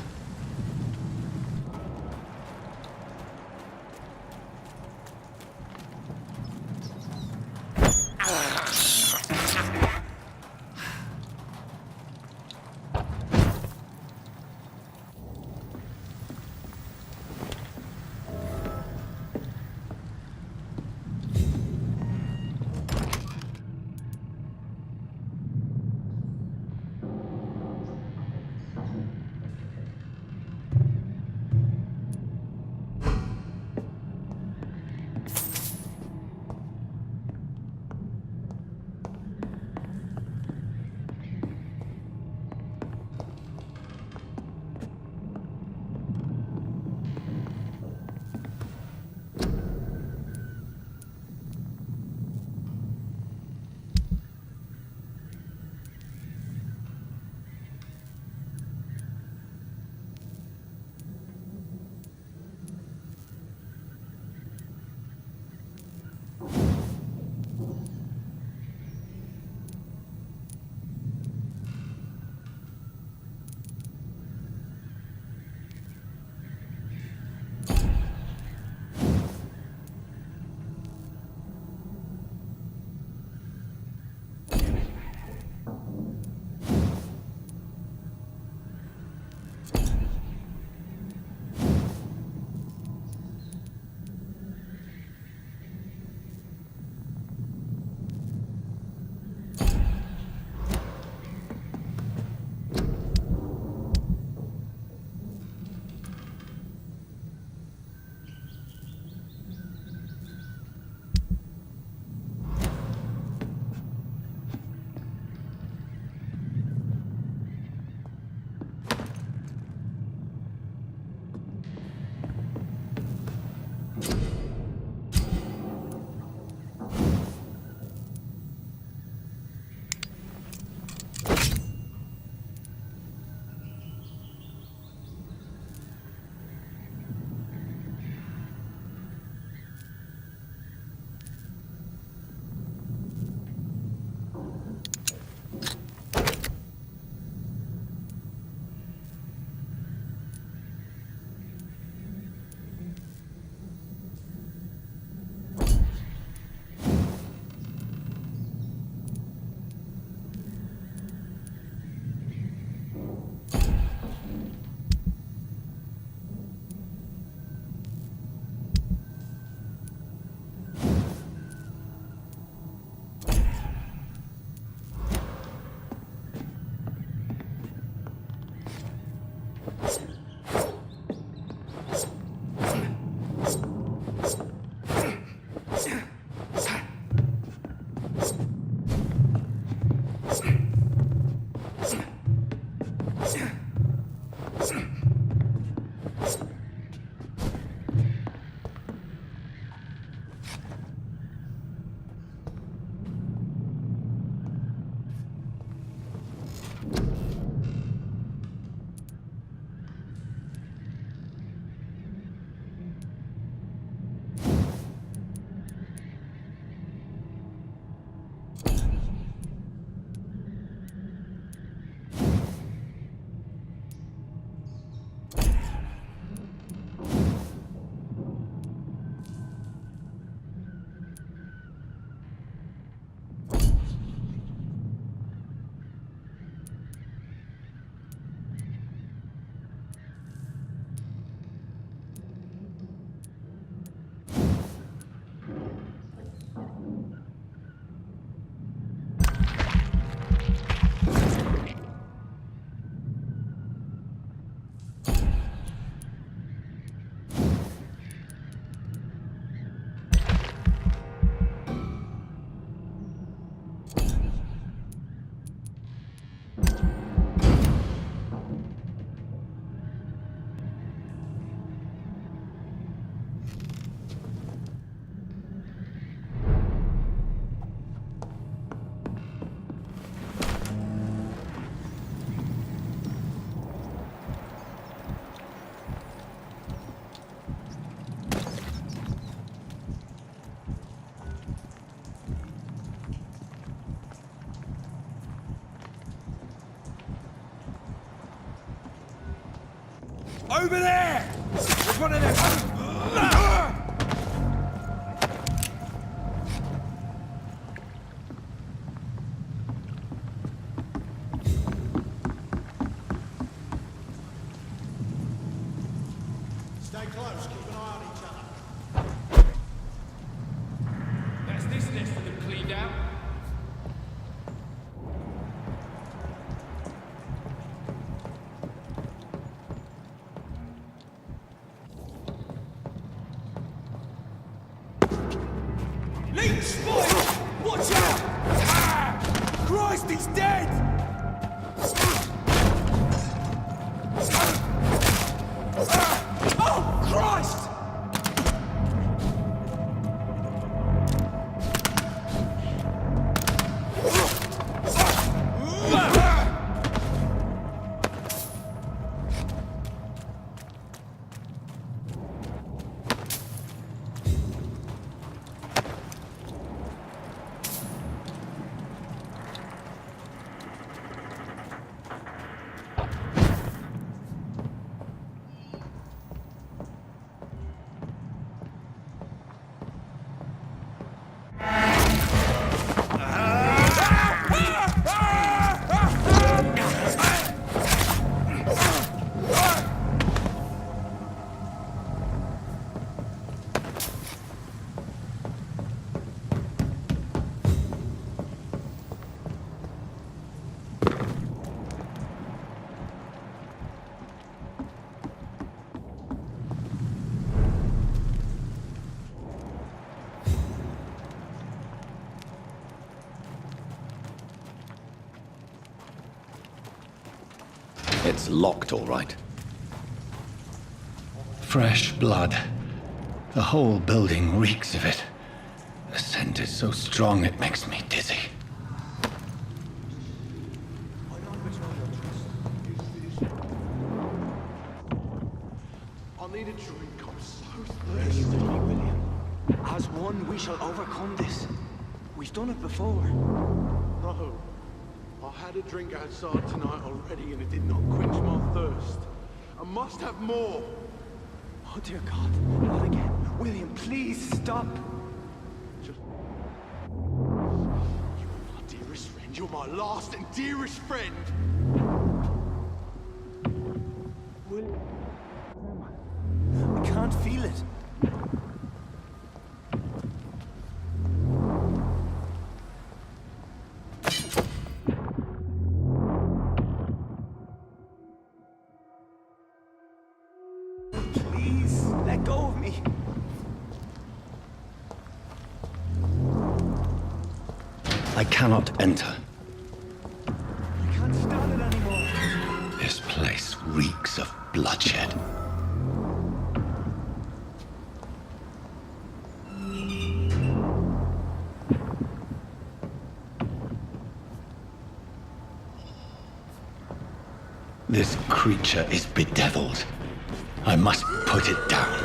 Over there! There's one of them! Stay close, keep an eye on each other. That's this nest of them cleaned out. Leech boy! Watch out! Ah! Christ, he's dead! Oh, Christ! It's locked, all right. Fresh blood. The whole building reeks of it. The scent is so strong it makes me dizzy. I need a drink, I'm so thirsty. William. As one, we shall overcome this. We've done it before. No. I had a drink outside tonight already and it did not quench my thirst. I must have more. Oh dear God, not again. William, please stop. Just... You are my dearest friend. You're my last and dearest friend. William. I can't feel it. Please, let go of me. I cannot enter. I can't stand it anymore. This place reeks of bloodshed. This creature is bedeviled. I must put it down.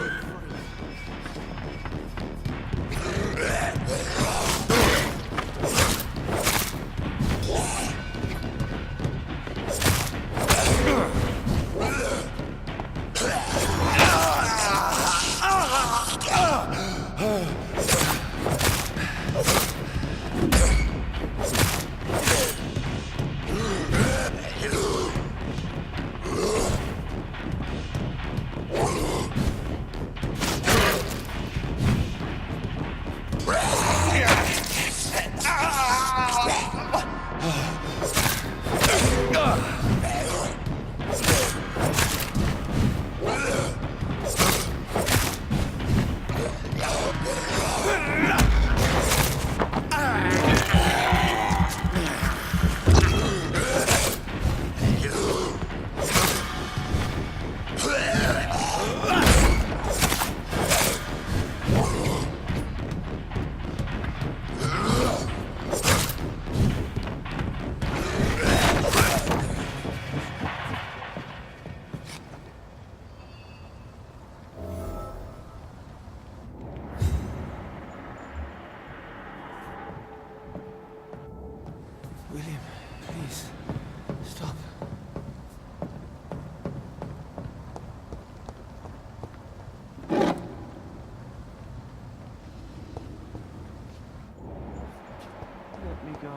we go.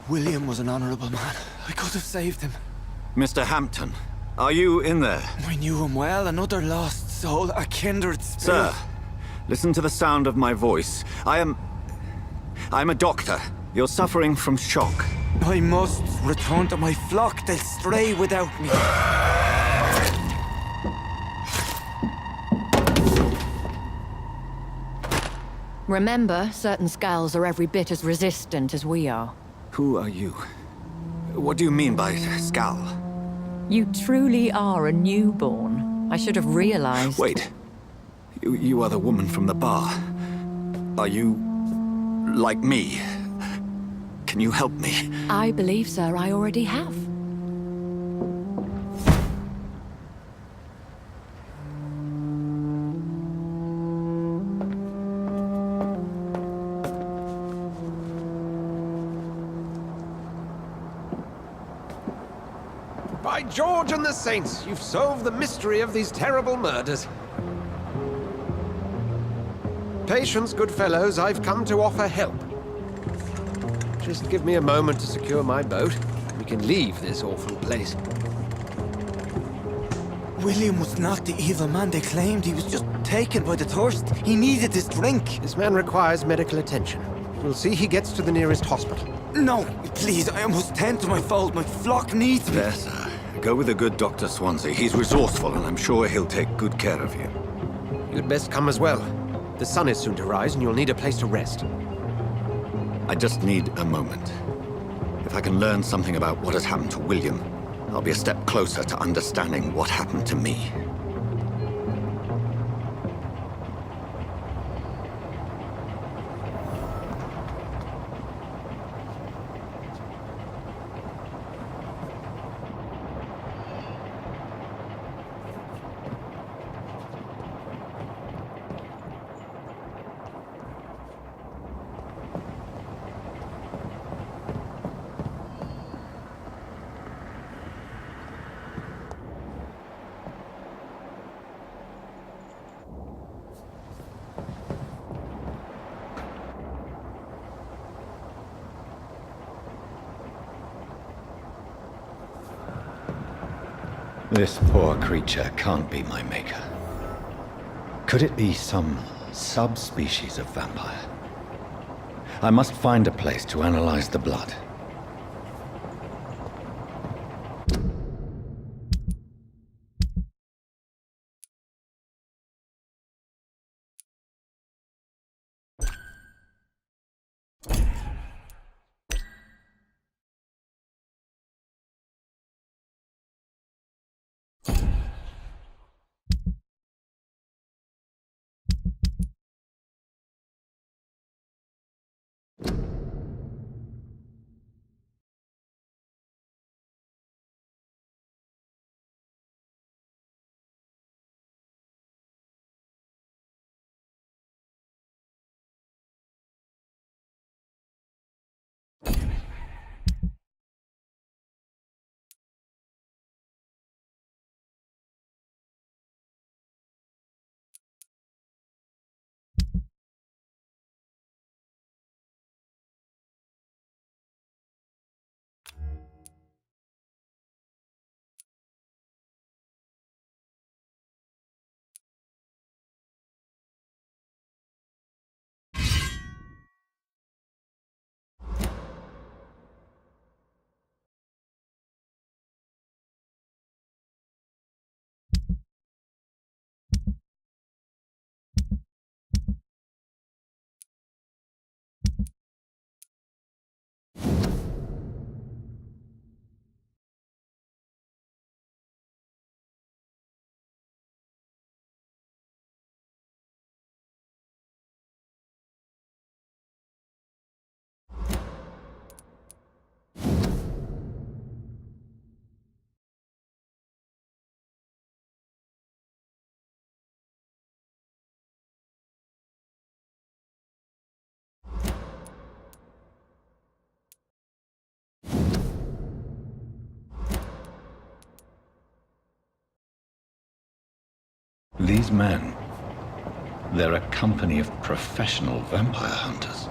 William was an honorable man. I could have saved him. Mr. Hampton, are you in there? I knew him well, another lost soul, a kindred spirit. Sir, listen to the sound of my voice. I'm a doctor. You're suffering from shock. I must return to my flock. They'll stray without me. Remember, certain skulls are every bit as resistant as we are. Who are you? What do you mean by skull? You truly are a newborn. I should have realized. Wait. You are the woman from the bar. Are you like me? Can you help me? I believe, sir, I already have. By George and the Saints, you've solved the mystery of these terrible murders. Patience, good fellows, I've come to offer help. Just give me a moment to secure my boat. We can leave this awful place. William was not the evil man they claimed. He was just taken by the thirst. He needed his drink. This man requires medical attention. We'll see he gets to the nearest hospital. No, please, I must tend to my fold. My flock needs me. There, sir. Go with the good Dr. Swansea. He's resourceful, and I'm sure he'll take good care of you. You'd best come as well. The sun is soon to rise, and you'll need a place to rest. I just need a moment. If I can learn something about what has happened to William, I'll be a step closer to understanding what happened to me. This poor creature can't be my maker. Could it be some subspecies of vampire? I must find a place to analyze the blood. These men, they're a company of professional vampire hunters.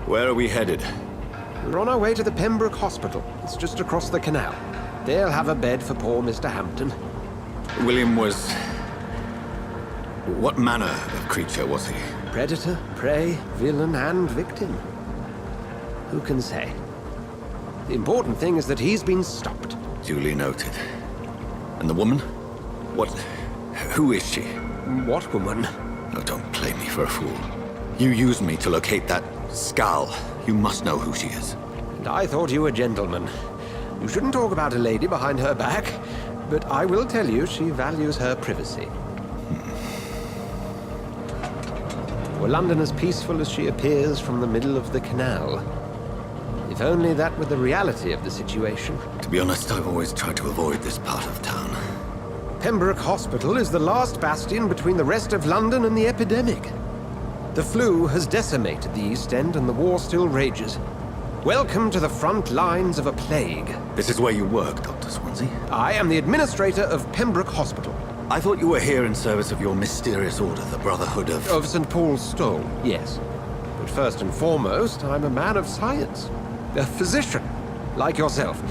Where are we headed? We're on our way to the Pembroke Hospital. It's just across the canal. They'll have a bed for poor Mr. Hampton. William was... What manner of creature was he? Predator, prey, villain, and victim. Who can say? The important thing is that he's been stopped. Duly noted. And the woman? What... Who is she? What woman? Oh, don't play me for a fool. You used me to locate that Skull. You must know who she is. And I thought you a gentleman. You shouldn't talk about a lady behind her back, but I will tell you she values her privacy. Were London as peaceful as she appears from the middle of the canal? If only that were the reality of the situation. To be honest, I've always tried to avoid this part of town. Pembroke Hospital is the last bastion between the rest of London and the epidemic. The flu has decimated the East End and the war still rages. Welcome to the front lines of a plague. This is where you work, Dr. Swansea? I am the administrator of Pembroke Hospital. I thought you were here in service of your mysterious order, the Brotherhood of... Of St. Paul's Stole, yes. But first and foremost, I'm a man of science. A physician, like yourself,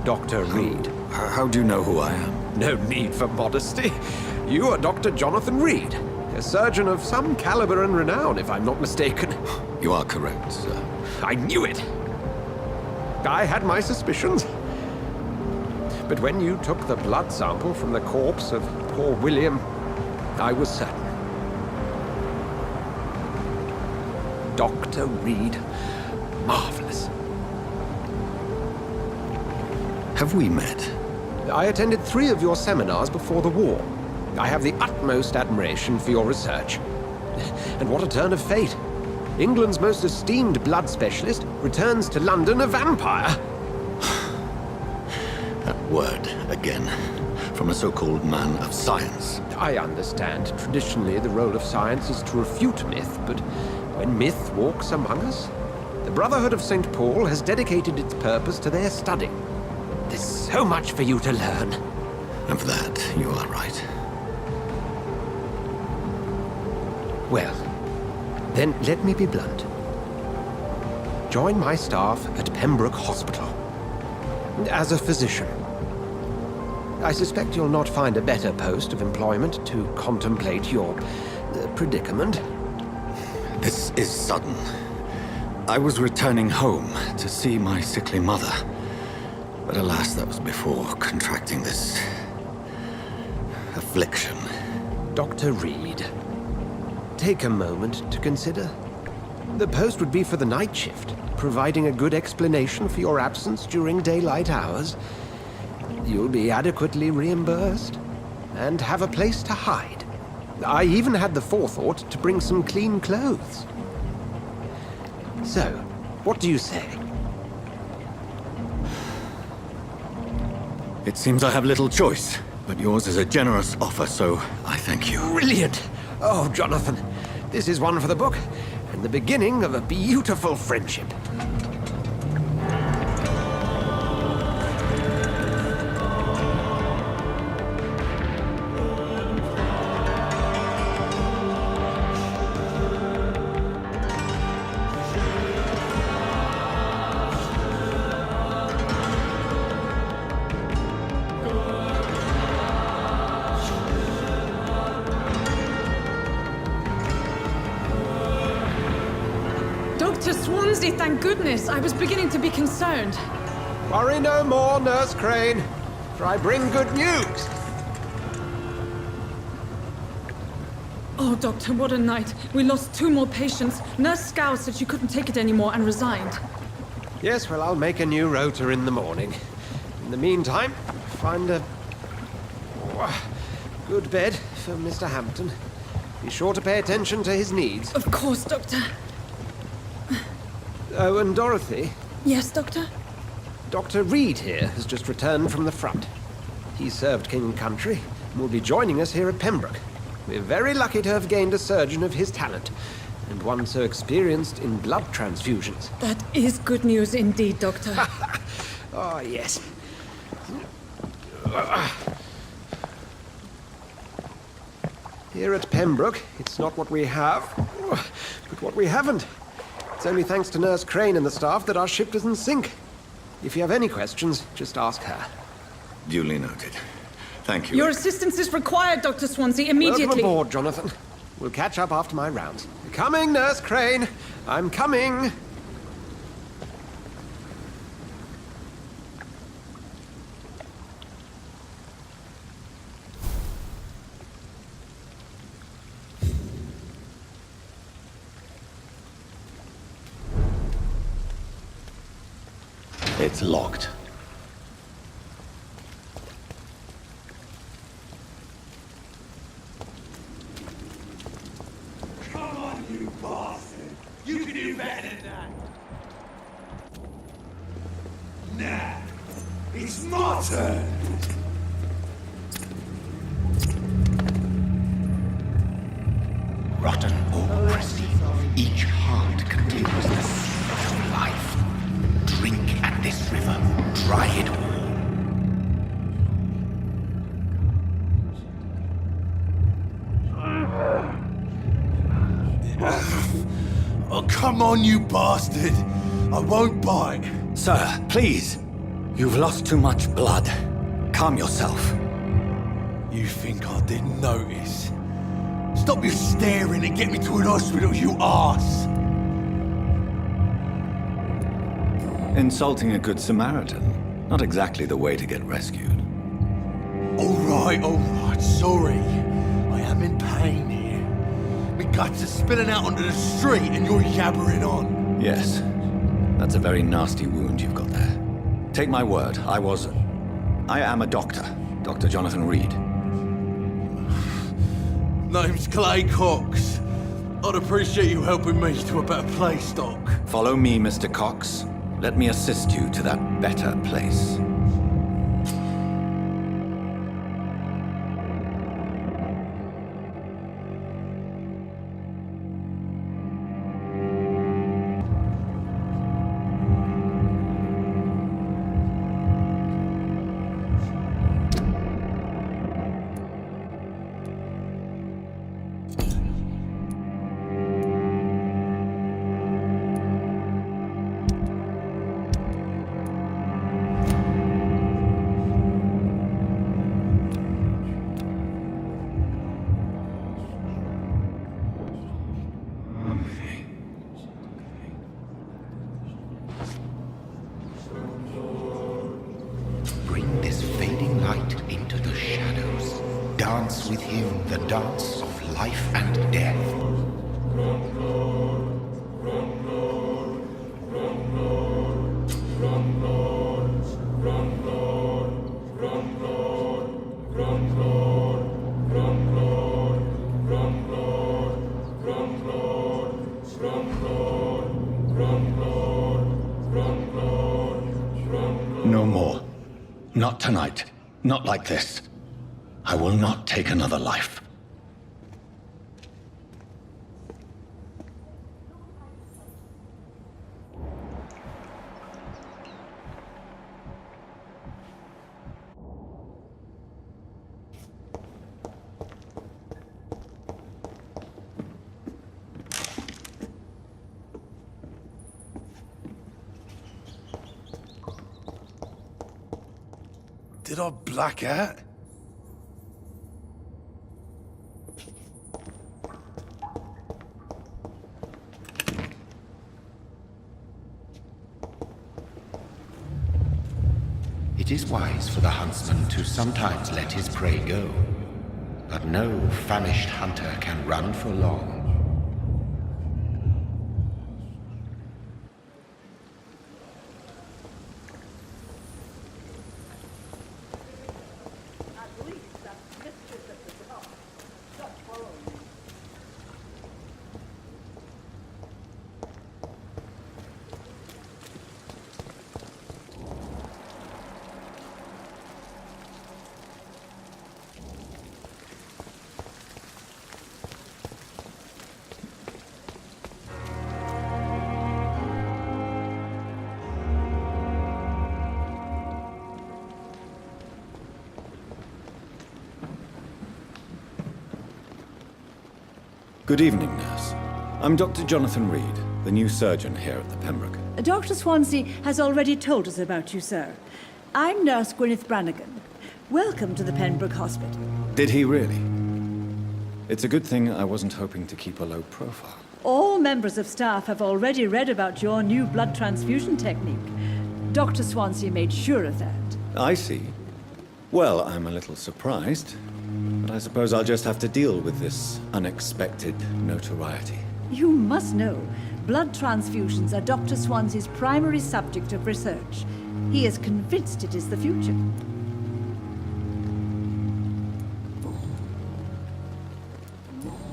Dr. Reid. How do you know who I am? No need for modesty. You are Dr. Jonathan Reid. A surgeon of some caliber and renown, if I'm not mistaken. You are correct, sir. I knew it! I had my suspicions. But when you took the blood sample from the corpse of poor William, I was certain. Dr. Reid. Marvelous. Have we met? I attended 3 of your seminars before the war. I have the utmost admiration for your research. And what a turn of fate. England's most esteemed blood specialist returns to London a vampire. That word, again, from a so-called man of science. I understand. Traditionally, the role of science is to refute myth, but when myth walks among us, the Brotherhood of St. Paul has dedicated its purpose to their study. There's so much for you to learn. And for that, you are right. Well, then let me be blunt. Join my staff at Pembroke Hospital. As a physician. I suspect you'll not find a better post of employment to contemplate your predicament. This is sudden. I was returning home to see my sickly mother. But alas, that was before contracting this... affliction. Dr. Reid. Take a moment to consider. The post would be for the night shift, providing a good explanation for your absence during daylight hours. You'll be adequately reimbursed, and have a place to hide. I even had the forethought to bring some clean clothes. So, what do you say? It seems I have little choice, but yours is a generous offer, so I thank you. Brilliant! Oh, Jonathan, this is one for the book, and the beginning of a beautiful friendship. Dr. Swansea, thank goodness. I was beginning to be concerned. Worry no more, Nurse Crane, for I bring good news. Oh, Doctor, what a night. We lost 2 more patients. Nurse Scout said she couldn't take it anymore and resigned. Yes, well, I'll make a new rota in the morning. In the meantime, find a good bed for Mr. Hampton. Be sure to pay attention to his needs. Of course, Doctor. Oh, and Dorothy? Yes, Doctor? Dr. Reid here has just returned from the front. He served King and Country and will be joining us here at Pembroke. We're very lucky to have gained a surgeon of his talent, and one so experienced in blood transfusions. That is good news indeed, Doctor. Oh, yes. Here at Pembroke, it's not what we have, but what we haven't. It's only thanks to Nurse Crane and the staff that our ship doesn't sink. If you have any questions, just ask her. Duly noted. Thank you. Your assistance is required, Dr. Swansea, immediately. Welcome aboard, Jonathan. We'll catch up after my rounds. Coming, Nurse Crane. I'm coming. It's locked. Come on, you bastard! You can do better than that! Nah, it's my turn! Rotten or crusty, each heart contains the secret of life. Drink at this river, dry it all. Oh, come on, you bastard! I won't bite. Sir, please. You've lost too much blood. Calm yourself. You think I didn't notice? Stop your staring and get me to an hospital, you arse! Insulting a good Samaritan. Not exactly the way to get rescued. All right, sorry. I am in pain here. My guts are spilling out onto the street and you're yabbering on. Yes. That's a very nasty wound you've got there. Take my word, I am a doctor. Dr. Jonathan Reid. Name's Clay Cox. I'd appreciate you helping me to a better place, Doc. Follow me, Mr. Cox. Let me assist you to that better place. Bring this fading light into the shadows. Dance with him the dance of life and death. No more. Not tonight. Not like this. I will not take another life. Did I black out? It is wise for the huntsman to sometimes let his prey go, but no famished hunter can run for long. Good evening, nurse. I'm Dr. Jonathan Reid, the new surgeon here at the Pembroke. Dr. Swansea has already told us about you, sir. I'm Nurse Gwyneth Brannigan. Welcome to the Pembroke Hospital. Did he really? It's a good thing I wasn't hoping to keep a low profile. All members of staff have already read about your new blood transfusion technique. Dr. Swansea made sure of that. I see. Well, I'm a little surprised, but I suppose I'll just have to deal with this unexpected notoriety. You must know, blood transfusions are Dr. Swansea's primary subject of research. He is convinced it is the future.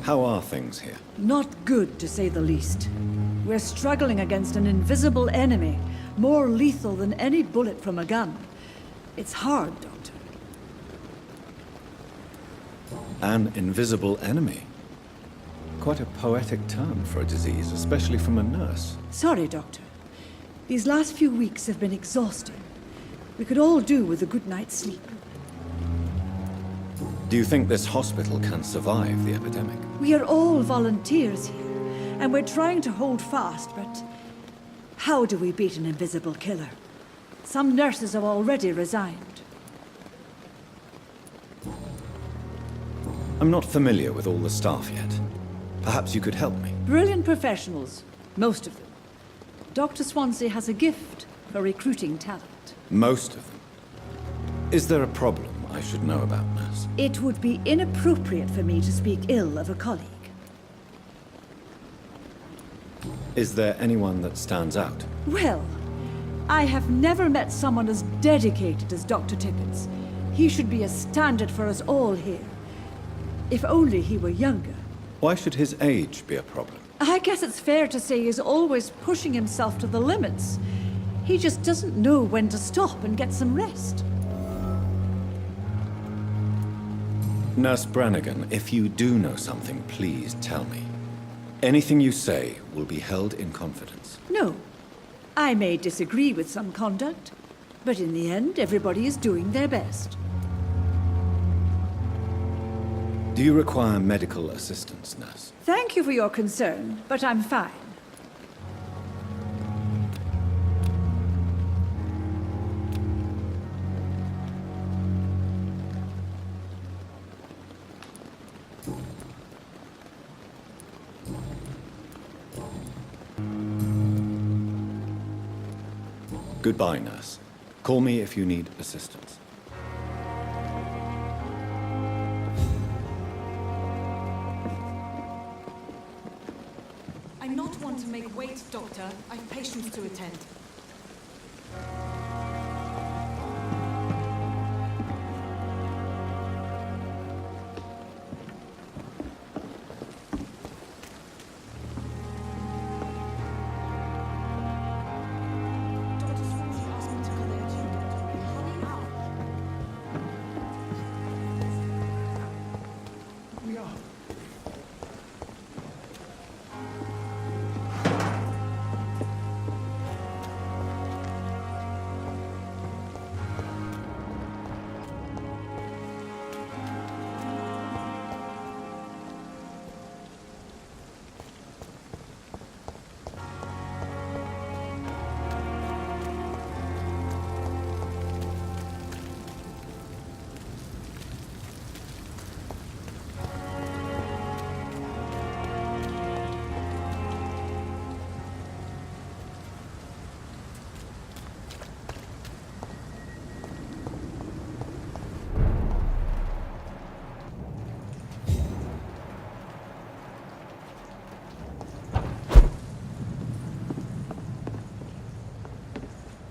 How are things here? Not good, to say the least. We're struggling against an invisible enemy, more lethal than any bullet from a gun. It's hard, Doctor. An invisible enemy? Quite a poetic term for a disease, especially from a nurse. Sorry, Doctor. These last few weeks have been exhausting. We could all do with a good night's sleep. Do you think this hospital can survive the epidemic? We are all volunteers here, and we're trying to hold fast, but how do we beat an invisible killer? Some nurses have already resigned. I'm not familiar with all the staff yet. Perhaps you could help me. Brilliant professionals, most of them. Dr. Swansea has a gift for recruiting talent. Most of them? Is there a problem I should know about, nurse? It would be inappropriate for me to speak ill of a colleague. Is there anyone that stands out? Well, I have never met someone as dedicated as Dr. Tippins. He should be a standard for us all here. If only he were younger. Why should his age be a problem? I guess it's fair to say he's always pushing himself to the limits. He just doesn't know when to stop and get some rest. Nurse Brannigan, if you do know something, please tell me. Anything you say will be held in confidence. No. I may disagree with some conduct, but in the end, everybody is doing their best. Do you require medical assistance, nurse? Thank you for your concern, but I'm fine. Goodbye, nurse. Call me if you need assistance. I'm not one to make wait, Doctor. I've patients to attend.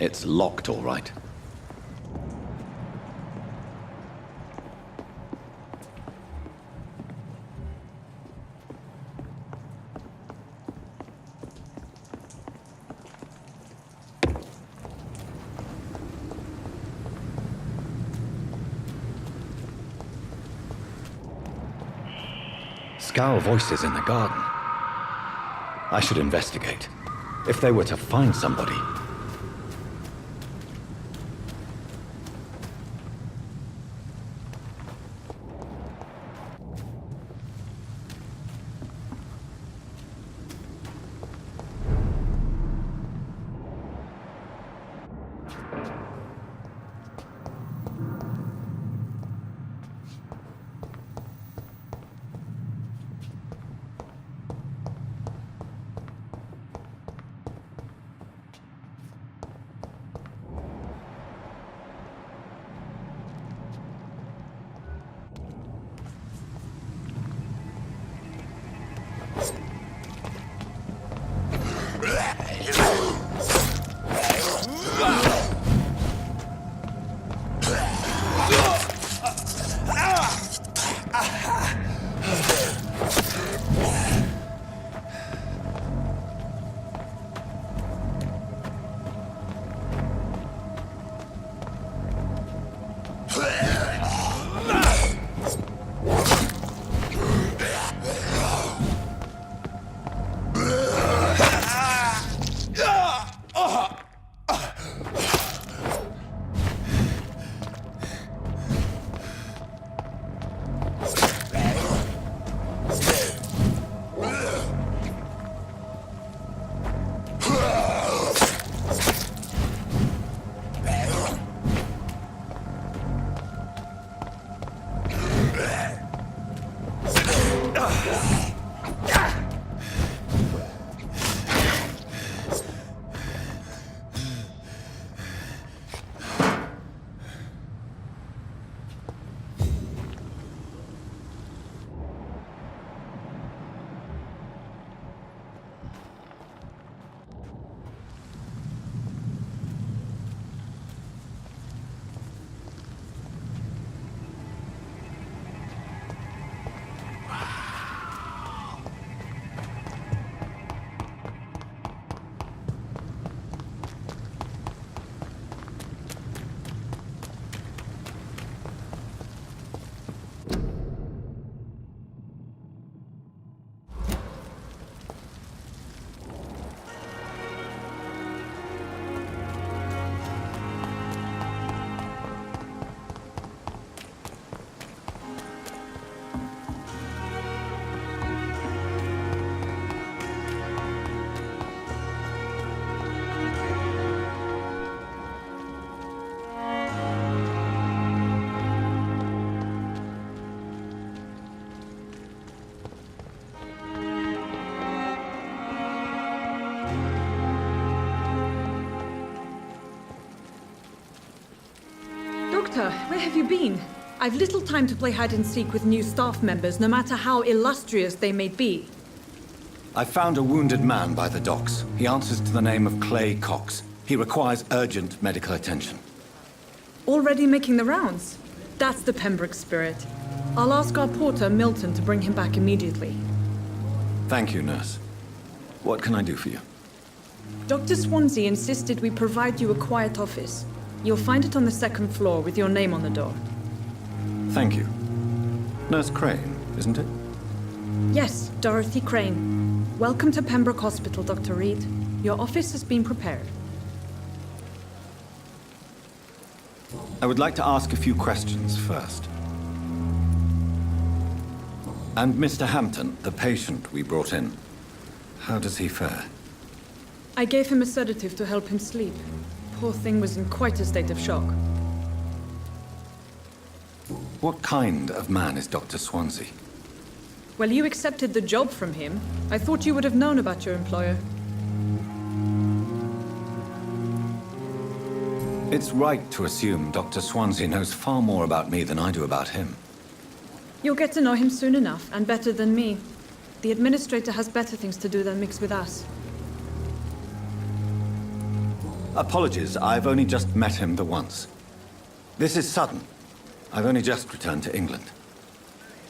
It's locked, all right. Scowl voices in the garden. I should investigate. If they were to find somebody. Doctor, where have you been? I've little time to play hide and seek with new staff members, no matter how illustrious they may be. I found a wounded man by the docks. He answers to the name of Clay Cox. He requires urgent medical attention. Already making the rounds? That's the Pembroke spirit. I'll ask our porter, Milton, to bring him back immediately. Thank you, nurse. What can I do for you? Dr. Swansea insisted we provide you a quiet office. You'll find it on the second floor with your name on the door. Thank you. Nurse Crane, isn't it? Yes, Dorothy Crane. Welcome to Pembroke Hospital, Dr. Reid. Your office has been prepared. I would like to ask a few questions first. And Mr. Hampton, the patient we brought in, how does he fare? I gave him a sedative to help him sleep. Poor thing was in quite a state of shock. What kind of man is Dr. Swansea? Well, you accepted the job from him. I thought you would have known about your employer. It's right to assume Dr. Swansea knows far more about me than I do about him. You'll get to know him soon enough, and better than me. The administrator has better things to do than mix with us. Apologies, I've only just met him the once. This is sudden. I've only just returned to England.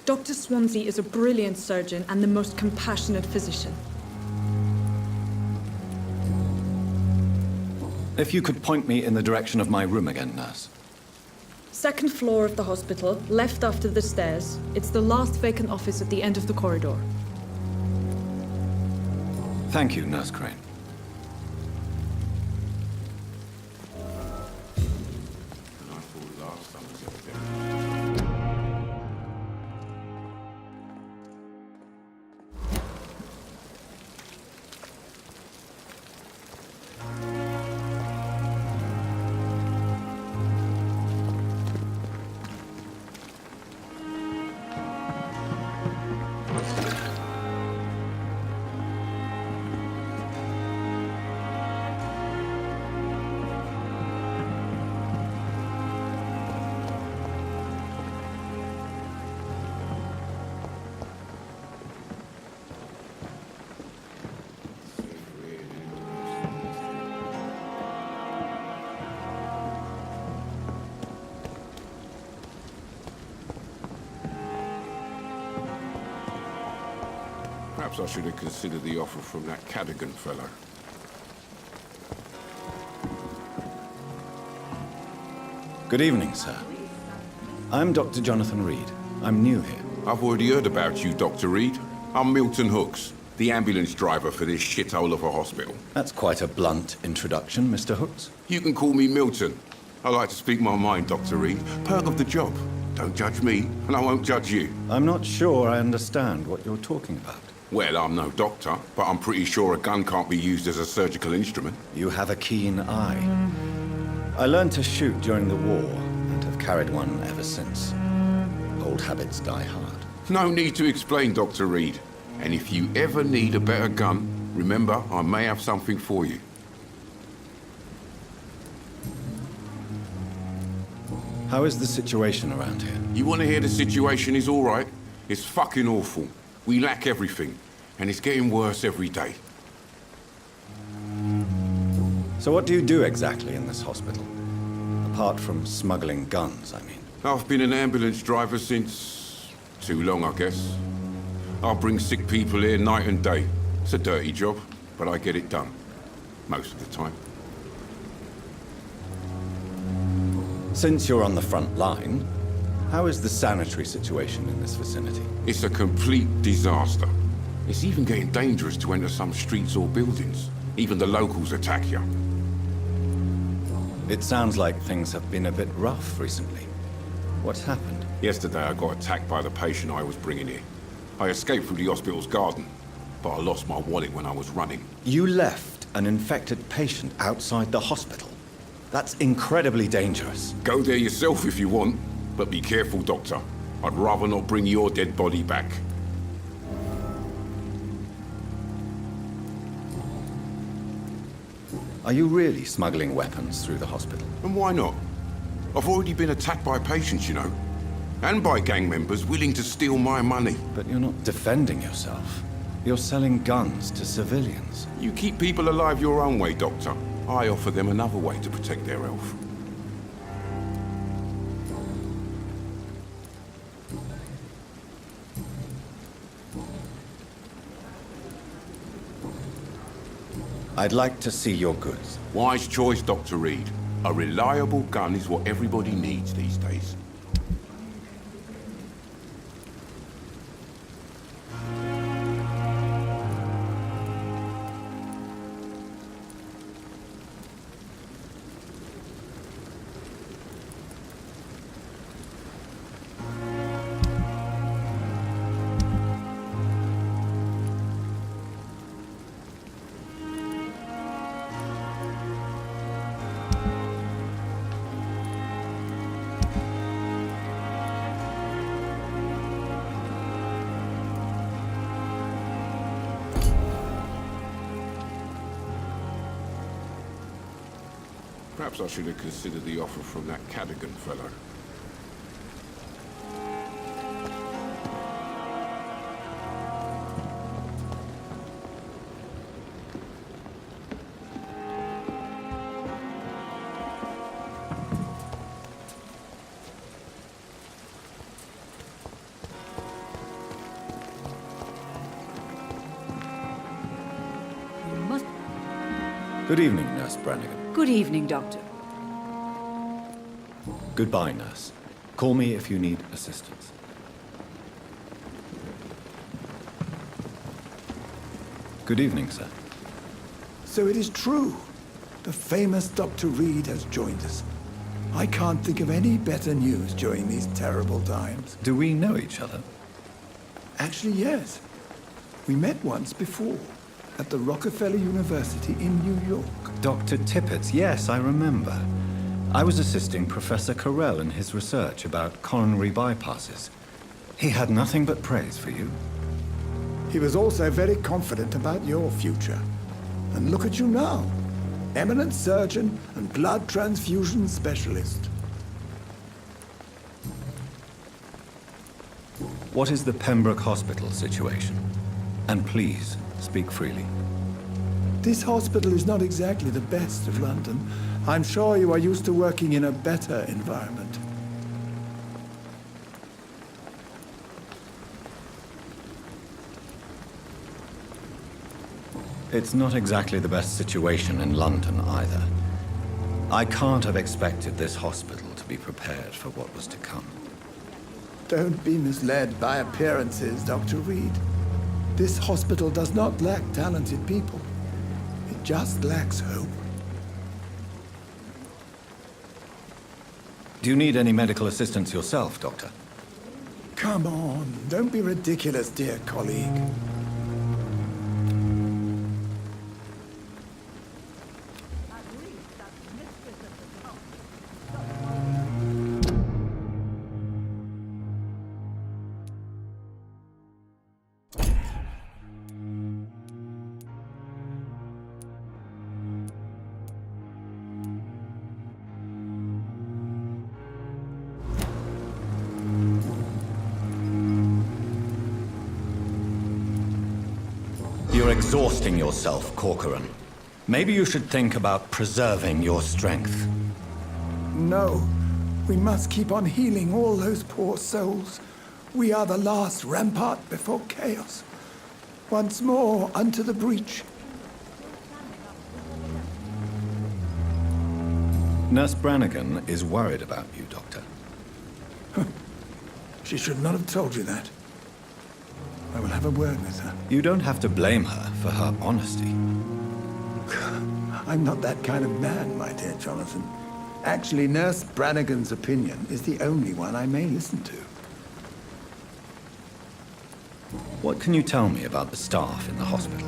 Dr. Swansea is a brilliant surgeon and the most compassionate physician. If you could point me in the direction of my room again, nurse. Second floor of the hospital, left after the stairs. It's the last vacant office at the end of the corridor. Thank you, Nurse Crane. Perhaps I should have considered the offer from that Cadogan fellow. Good evening, sir. I'm Dr. Jonathan Reid. I'm new here. I've already heard about you, Dr. Reid. I'm Milton Hooks, the ambulance driver for this shithole of a hospital. That's quite a blunt introduction, Mr. Hooks. You can call me Milton. I like to speak my mind, Dr. Reid. Perk of the job. Don't judge me, and I won't judge you. I'm not sure I understand what you're talking about. Well, I'm no doctor, but I'm pretty sure a gun can't be used as a surgical instrument. You have a keen eye. I learned to shoot during the war, and have carried one ever since. Old habits die hard. No need to explain, Dr. Reid. And if you ever need a better gun, remember, I may have something for you. How is the situation around here? You want to hear the situation is all right? It's fucking awful. We lack everything, and it's getting worse every day. So what do you do exactly in this hospital? Apart from smuggling guns, I mean. I've been an ambulance driver since... too long, I guess. I bring sick people here night and day. It's a dirty job, but I get it done. Most of the time. Since you're on the front line, how is the sanitary situation in this vicinity? It's a complete disaster. It's even getting dangerous to enter some streets or buildings. Even the locals attack you. It sounds like things have been a bit rough recently. What's happened? Yesterday I got attacked by the patient I was bringing here. I escaped through the hospital's garden, but I lost my wallet when I was running. You left an infected patient outside the hospital? That's incredibly dangerous. Go there yourself if you want, but be careful, Doctor. I'd rather not bring your dead body back. Are you really smuggling weapons through the hospital? And why not? I've already been attacked by patients, you know. And by gang members willing to steal my money. But you're not defending yourself. You're selling guns to civilians. You keep people alive your own way, Doctor. I offer them another way to protect their health. I'd like to see your goods. Wise choice, Dr. Reid. A reliable gun is what everybody needs these days. Perhaps I should have considered the offer from that Cadogan fellow. Good evening, Nurse Brannigan. Good evening, Doctor. Goodbye, Nurse. Call me if you need assistance. Good evening, sir. So it is true. The famous Dr. Reid has joined us. I can't think of any better news during these terrible times. Do we know each other? Actually, yes. We met once before, at the Rockefeller University in New York. Dr. Tippett, yes, I remember. I was assisting Professor Carell in his research about coronary bypasses. He had nothing but praise for you. He was also very confident about your future. And look at you now. Eminent surgeon and blood transfusion specialist. What is the Pembroke Hospital situation? And please, speak freely. This hospital is not exactly the best of London. I'm sure you are used to working in a better environment. It's not exactly the best situation in London either. I can't have expected this hospital to be prepared for what was to come. Don't be misled by appearances, Dr. Reid. This hospital does not lack talented people. It just lacks hope. Do you need any medical assistance yourself, Doctor? Come on, don't be ridiculous, dear colleague. You're exhausting yourself, Corcoran. Maybe you should think about preserving your strength. No, we must keep on healing all those poor souls. We are the last rampart before chaos. Once more unto the breach. Nurse Brannigan is worried about you, Doctor. She should not have told you that. I will have a word with her. You don't have to blame her for her honesty. I'm not that kind of man, my dear Jonathan. Actually, Nurse Brannigan's opinion is the only one I may listen to. What can you tell me about the staff in the hospital?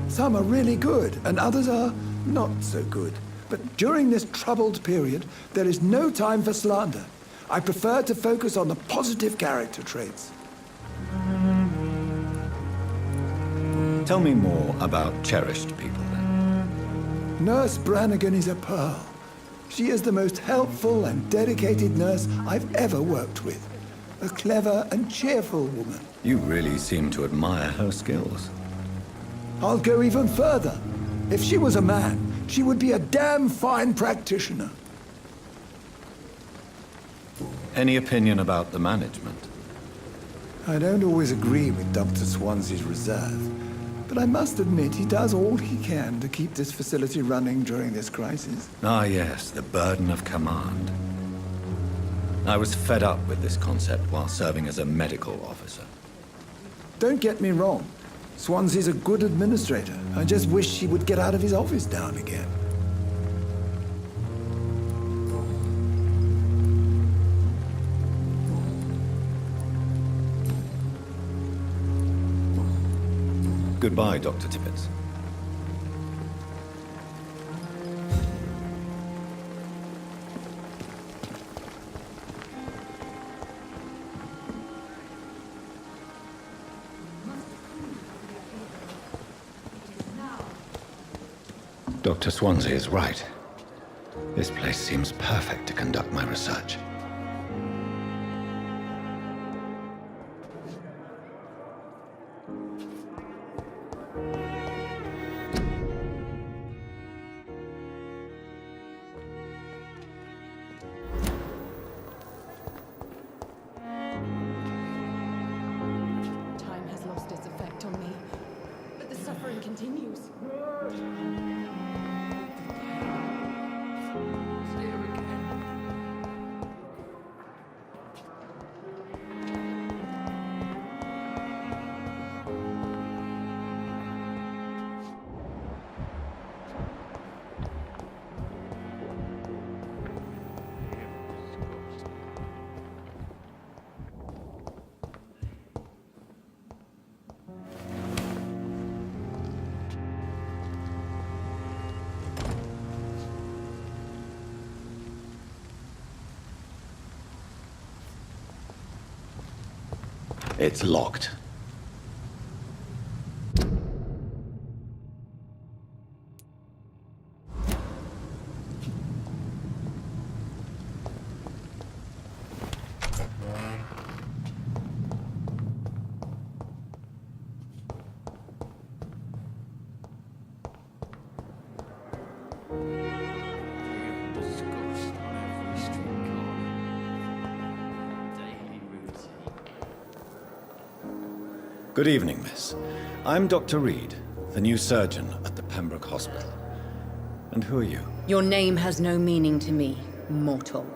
Some are really good, and others are not so good. But during this troubled period, there is no time for slander. I prefer to focus on the positive character traits. Tell me more about cherished people, then. Nurse Brannigan is a pearl. She is the most helpful and dedicated nurse I've ever worked with. A clever and cheerful woman. You really seem to admire her skills. I'll go even further. If she was a man, she would be a damn fine practitioner. Any opinion about the management? I don't always agree with Dr. Swansea's reserve, but I must admit he does all he can to keep this facility running during this crisis. Ah, yes, the burden of command. I was fed up with this concept while serving as a medical officer. Don't get me wrong. Swansea's a good administrator. I just wish he would get out of his office now and again. Goodbye, Dr. Tippett. Dr. Swansea is right. This place seems perfect to conduct my research. Time has lost its effect on me, but the suffering continues. It's locked. Good evening, miss. I'm Dr. Reid. the new surgeon at the Pembroke Hospital. And who are you? Your name has no meaning to me, mortal.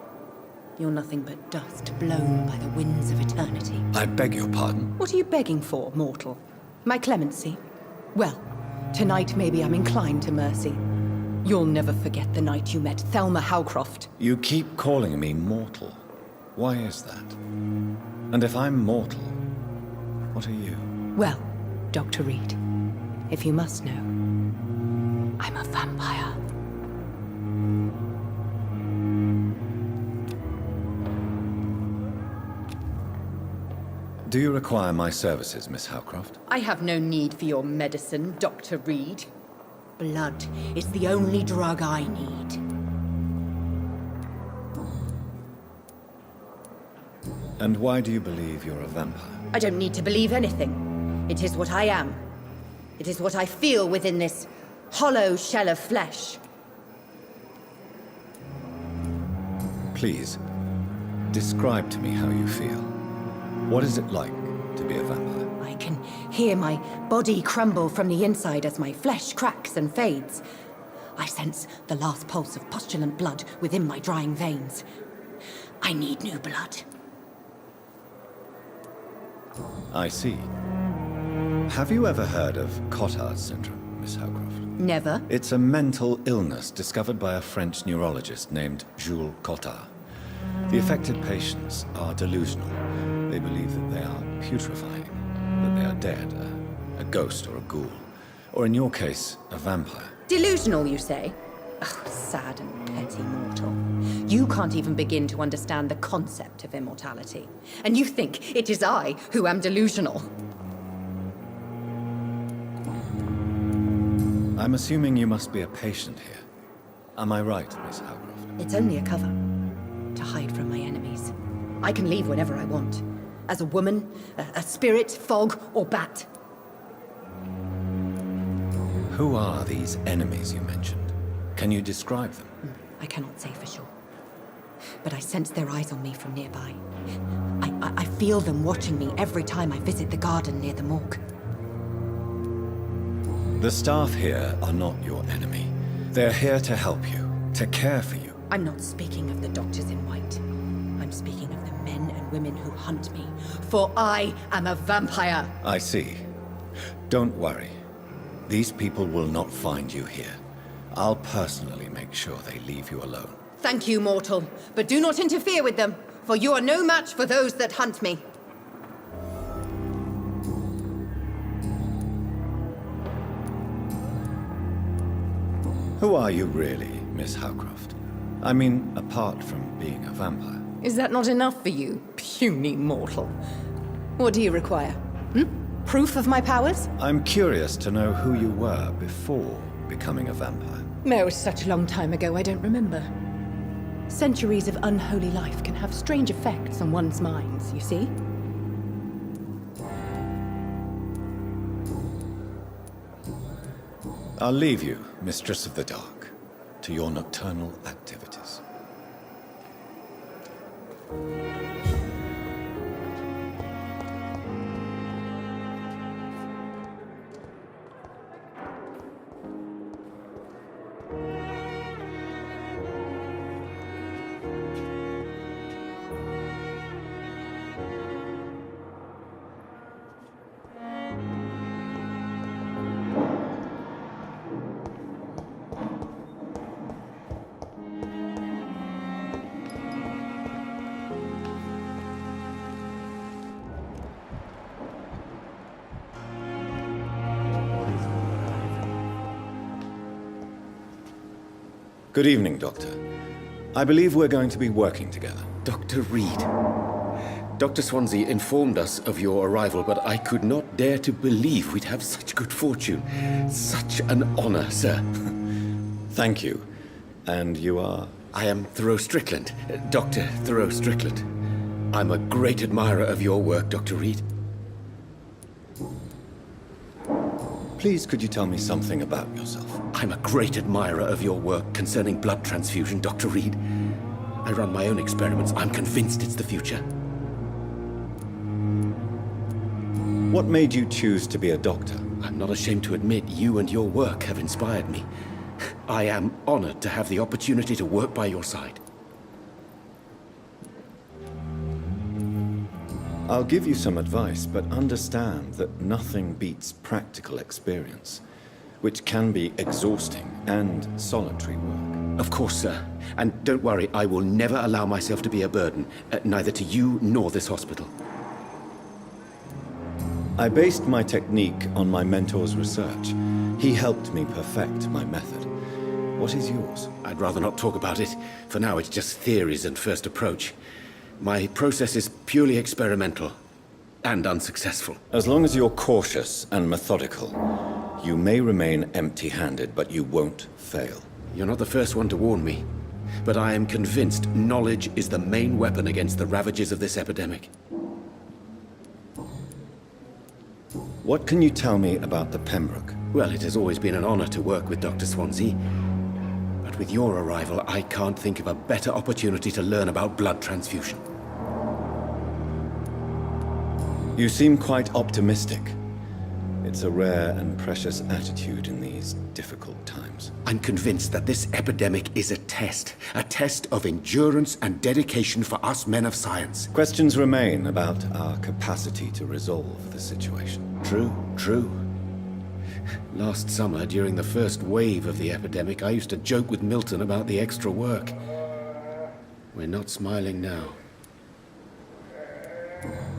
You're nothing but dust blown by the winds of eternity. I beg your pardon? What are you begging for, mortal? My clemency? Well, tonight maybe I'm inclined to mercy. You'll never forget the night you met Thelma Howcroft. You keep calling me mortal. Why is that? And if I'm mortal, what are you? Well, Dr. Reid, if you must know, I'm a vampire. Do you require my services, Miss Howcroft? I have no need for your medicine, Dr. Reid. Blood is the only drug I need. And why do you believe you're a vampire? I don't need to believe anything. It is what I am. It is what I feel within this hollow shell of flesh. Please, describe to me how you feel. What is it like to be a vampire? I can hear my body crumble from the inside as my flesh cracks and fades. I sense the last pulse of postulant blood within my drying veins. I need new blood. I see. Have you ever heard of Cotard's syndrome, Miss Howcroft? Never. It's a mental illness discovered by a French neurologist named Jules Cotard. The affected patients are delusional. They believe that they are putrefying, that they are dead, a ghost or a ghoul. Or in your case, a vampire. Delusional, you say? Oh, sad and petty mortal. You can't even begin to understand the concept of immortality. And you think it is I who am delusional. I'm assuming you must be a patient here. Am I right, Miss Howcroft? It's only a cover. To hide from my enemies. I can leave whenever I want. As a woman, a spirit, fog, or bat. Who are these enemies you mentioned? Can you describe them? I cannot say for sure. But I sense their eyes on me from nearby. I feel them watching me every time I visit the garden near the morgue. The staff here are not your enemy. They're here to help you, to care for you. I'm not speaking of the doctors in white. I'm speaking of the men and women who hunt me. For I am a vampire. I see. Don't worry. These people will not find you here. I'll personally make sure they leave you alone. Thank you, mortal. But do not interfere with them, for you are no match for those that hunt me. Who are you really, Miss Howcroft? I mean, apart from being a vampire. Is that not enough for you, puny mortal? What do you require? Proof of my powers? I'm curious to know who you were before becoming a vampire. It was such a long time ago, I don't remember. Centuries of unholy life can have strange effects on one's minds, you see? I'll leave you, Mistress of the Dark, to your nocturnal activities. Good evening, Doctor. I believe we're going to be working together. Dr. Reid. Dr. Swansea informed us of your arrival, but I could not dare to believe we'd have such good fortune. Such an honor, sir. Thank you. And you are? I am Thoreau Strickland, Dr. Thoreau Strickland. I'm a great admirer of your work, Dr. Reid. Please, could you tell me something about yourself? I'm a great admirer of your work concerning blood transfusion, Dr. Reid. I run my own experiments. I'm convinced it's the future. What made you choose to be a doctor? I'm not ashamed to admit you and your work have inspired me. I am honored to have the opportunity to work by your side. I'll give you some advice, but understand that nothing beats practical experience, which can be exhausting and solitary work. Of course, sir. And don't worry, I will never allow myself to be a burden, neither to you nor this hospital. I based my technique on my mentor's research. He helped me perfect my method. What is yours? I'd rather not talk about it. For now, it's just theories and first approach. My process is purely experimental and unsuccessful. As long as you're cautious and methodical, you may remain empty-handed, but you won't fail. You're not the first one to warn me, but I am convinced knowledge is the main weapon against the ravages of this epidemic. What can you tell me about the Pembroke? Well, it has always been an honor to work with Dr. Swansea. But with your arrival, I can't think of a better opportunity to learn about blood transfusion. You seem quite optimistic. It's a rare and precious attitude in these difficult times. I'm convinced that this epidemic is a test of endurance and dedication for us men of science. Questions remain about our capacity to resolve the situation. True. Last summer, during the first wave of the epidemic, I used to joke with Milton about the extra work. We're not smiling now.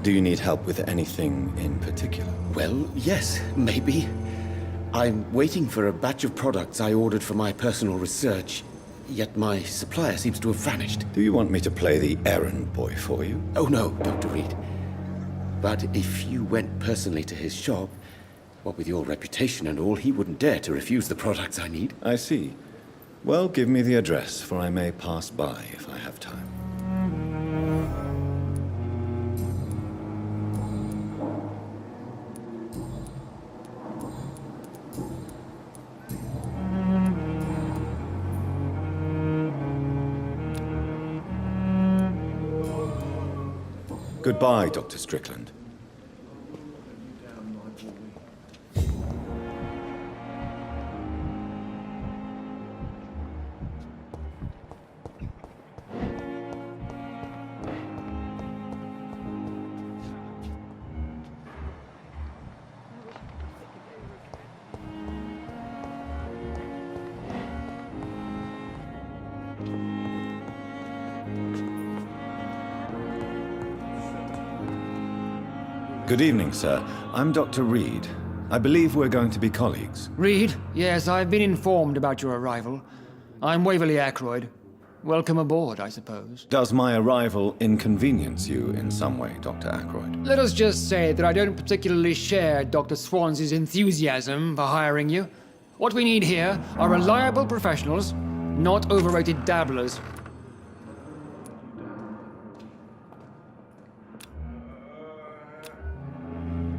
Do you need help with anything in particular? Well, yes, maybe. I'm waiting for a batch of products I ordered for my personal research, yet my supplier seems to have vanished. Do you want me to play the errand boy for you? Oh no, Dr. Reid. But if you went personally to his shop, what with your reputation and all, he wouldn't dare to refuse the products I need. I see. Well, give me the address, for I may pass by if I have time. Goodbye, Dr. Strickland. Good evening, sir. I'm Dr. Reid. I believe we're going to be colleagues. Reid? Yes, I've been informed about your arrival. I'm Waverly Ackroyd. Welcome aboard, I suppose. Does my arrival inconvenience you in some way, Dr. Ackroyd? Let us just say that I don't particularly share Dr. Swansea's enthusiasm for hiring you. What we need here are reliable professionals, not overrated dabblers.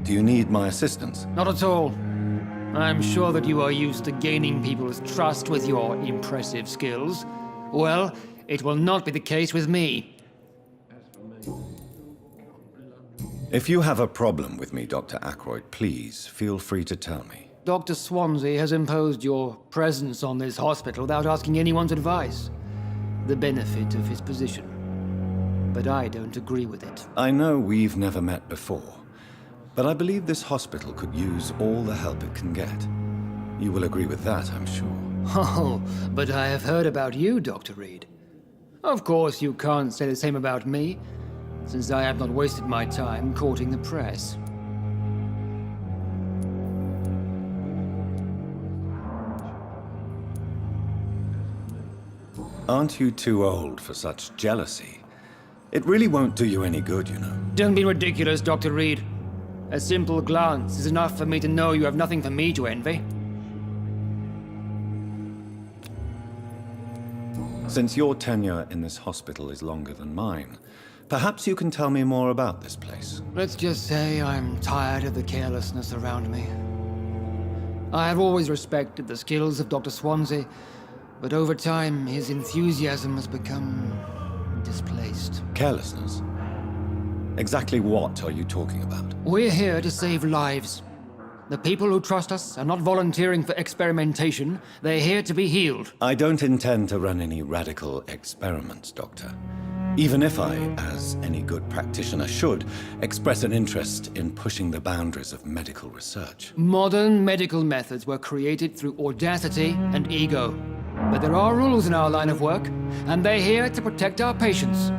Do you need my assistance? Not at all. I'm sure that you are used to gaining people's trust with your impressive skills. Well, it will not be the case with me. If you have a problem with me, Dr. Ackroyd, please feel free to tell me. Dr. Swansea has imposed your presence on this hospital without asking anyone's advice. The benefit of his position. But I don't agree with it. I know we've never met before, but I believe this hospital could use all the help it can get. You will agree with that, I'm sure. Oh, but I have heard about you, Dr. Reid. Of course, you can't say the same about me, since I have not wasted my time courting the press. Aren't you too old for such jealousy? It really won't do you any good, you know. Don't be ridiculous, Dr. Reid. A simple glance is enough for me to know you have nothing for me to envy. Since your tenure in this hospital is longer than mine, perhaps you can tell me more about this place. Let's just say I'm tired of the carelessness around me. I have always respected the skills of Dr. Swansea, but over time, his enthusiasm has become displaced. Carelessness? Exactly what are you talking about? We're here to save lives. The people who trust us are not volunteering for experimentation. They're here to be healed. I don't intend to run any radical experiments, Doctor. Even if I, as any good practitioner should, express an interest in pushing the boundaries of medical research. Modern medical methods were created through audacity and ego. But there are rules in our line of work, and they're here to protect our patients.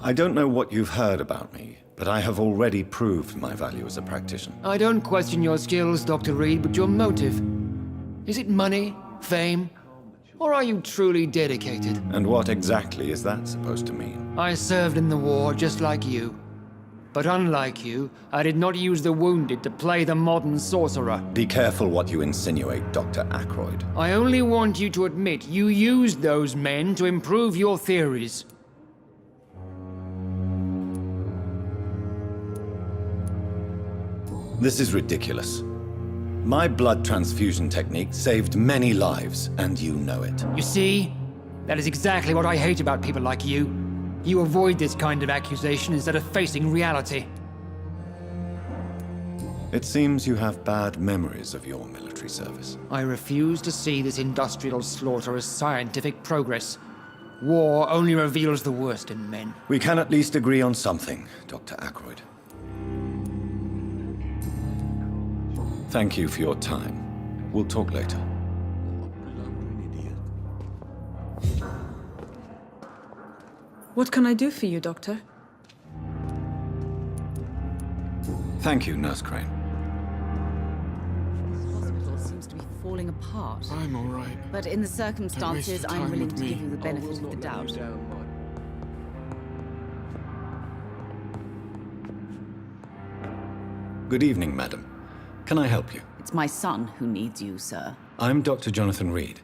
I don't know what you've heard about me, but I have already proved my value as a practitioner. I don't question your skills, Dr. Reid, but your motive. Is it money, fame, or are you truly dedicated? And what exactly is that supposed to mean? I served in the war just like you. But unlike you, I did not use the wounded to play the modern sorcerer. Be careful what you insinuate, Dr. Ackroyd. I only want you to admit you used those men to improve your theories. This is ridiculous. My blood transfusion technique saved many lives, and you know it. You see? That is exactly what I hate about people like you. You avoid this kind of accusation instead of facing reality. It seems you have bad memories of your military service. I refuse to see this industrial slaughter as scientific progress. War only reveals the worst in men. We can at least agree on something, Dr. Ackroyd. Thank you for your time. We'll talk later. What can I do for you, Doctor? Thank you, Nurse Crane. This hospital seems to be falling apart. I'm all right. But in the circumstances, I'm willing to give you the benefit of the doubt. Good evening, madam. Can I help you? It's my son who needs you, sir. I'm Dr. Jonathan Reid.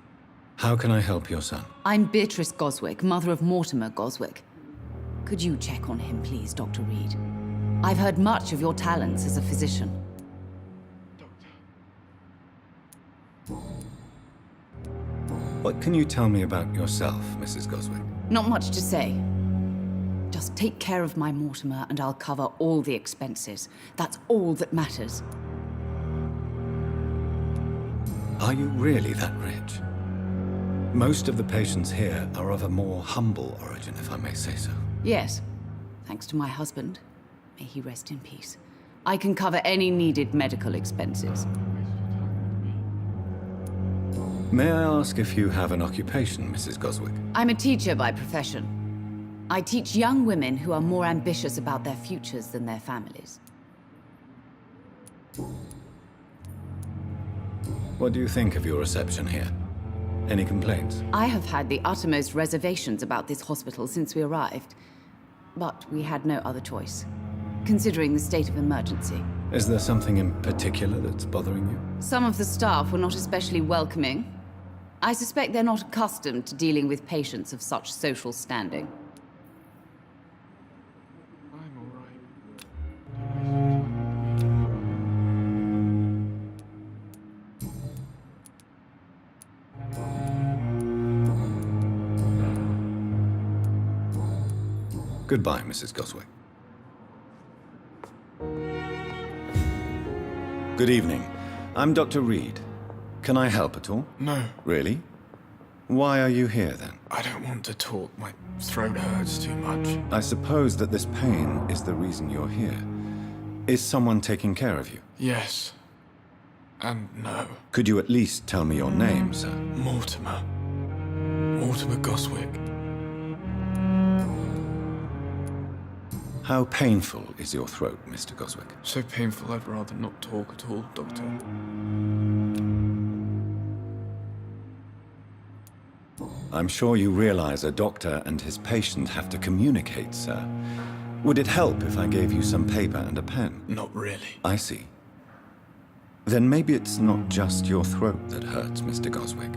How can I help your son? I'm Beatrice Goswick, mother of Mortimer Goswick. Could you check on him, please, Dr. Reid? I've heard much of your talents as a physician. What can you tell me about yourself, Mrs. Goswick? Not much to say. Just take care of my Mortimer and I'll cover all the expenses. That's all that matters. Are you really that rich? Most of the patients here are of a more humble origin, if I may say so. Yes, thanks to my husband. May he rest in peace. I can cover any needed medical expenses. May I ask if you have an occupation, Mrs. Goswick? I'm a teacher by profession. I teach young women who are more ambitious about their futures than their families. What do you think of your reception here? Any complaints? I have had the uttermost reservations about this hospital since we arrived. But we had no other choice, considering the state of emergency. Is there something in particular that's bothering you? Some of the staff were not especially welcoming. I suspect they're not accustomed to dealing with patients of such social standing. Goodbye, Mrs. Goswick. Good evening. I'm Dr. Reid. Can I help at all? No. Really? Why are you here, then? I don't want to talk. My throat hurts too much. I suppose that this pain is the reason you're here. Is someone taking care of you? Yes. And no. Could you at least tell me your name, sir? Mortimer. Mortimer Goswick. How painful is your throat, Mr. Goswick? So painful I'd rather not talk at all, Doctor. I'm sure you realize a doctor and his patient have to communicate, sir. Would it help if I gave you some paper and a pen? Not really. I see. Then maybe it's not just your throat that hurts, Mr. Goswick.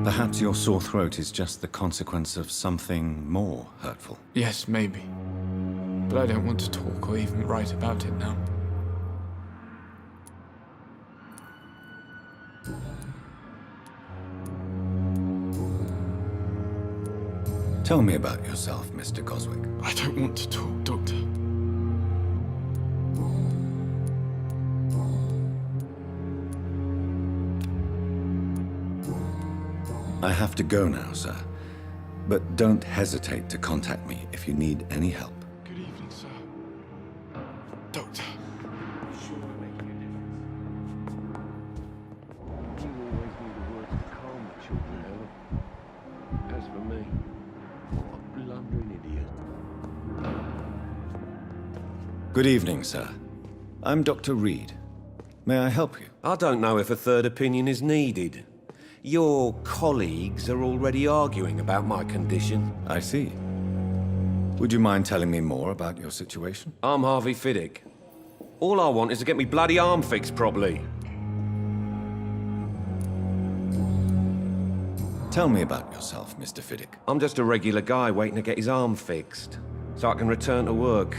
Perhaps your sore throat is just the consequence of something more hurtful. Yes, maybe. But I don't want to talk or even write about it now. Tell me about yourself, Mr. Goswick. I don't want to talk, Doctor. I have to go now, sir. But don't hesitate to contact me if you need any help. Good evening, sir. Doctor. As for me, what a blundering idiot. Good evening, sir. I'm Dr. Reid. May I help you? I don't know if a third opinion is needed. Your colleagues are already arguing about my condition. I see. Would you mind telling me more about your situation? I'm Harvey Fiddick. All I want is to get me bloody arm fixed properly. Tell me about yourself, Mr. Fiddick. I'm just a regular guy waiting to get his arm fixed, so I can return to work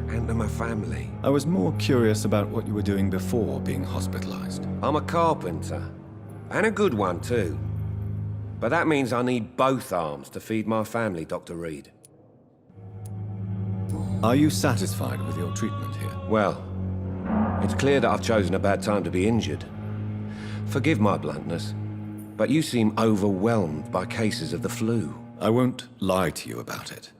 and to my family. I was more curious about what you were doing before being hospitalized. I'm a carpenter, and a good one too. But that means I need both arms to feed my family, Dr. Reid. Are you satisfied with your treatment here? Well, it's clear that I've chosen a bad time to be injured. Forgive my bluntness, but you seem overwhelmed by cases of the flu. I won't lie to you about it.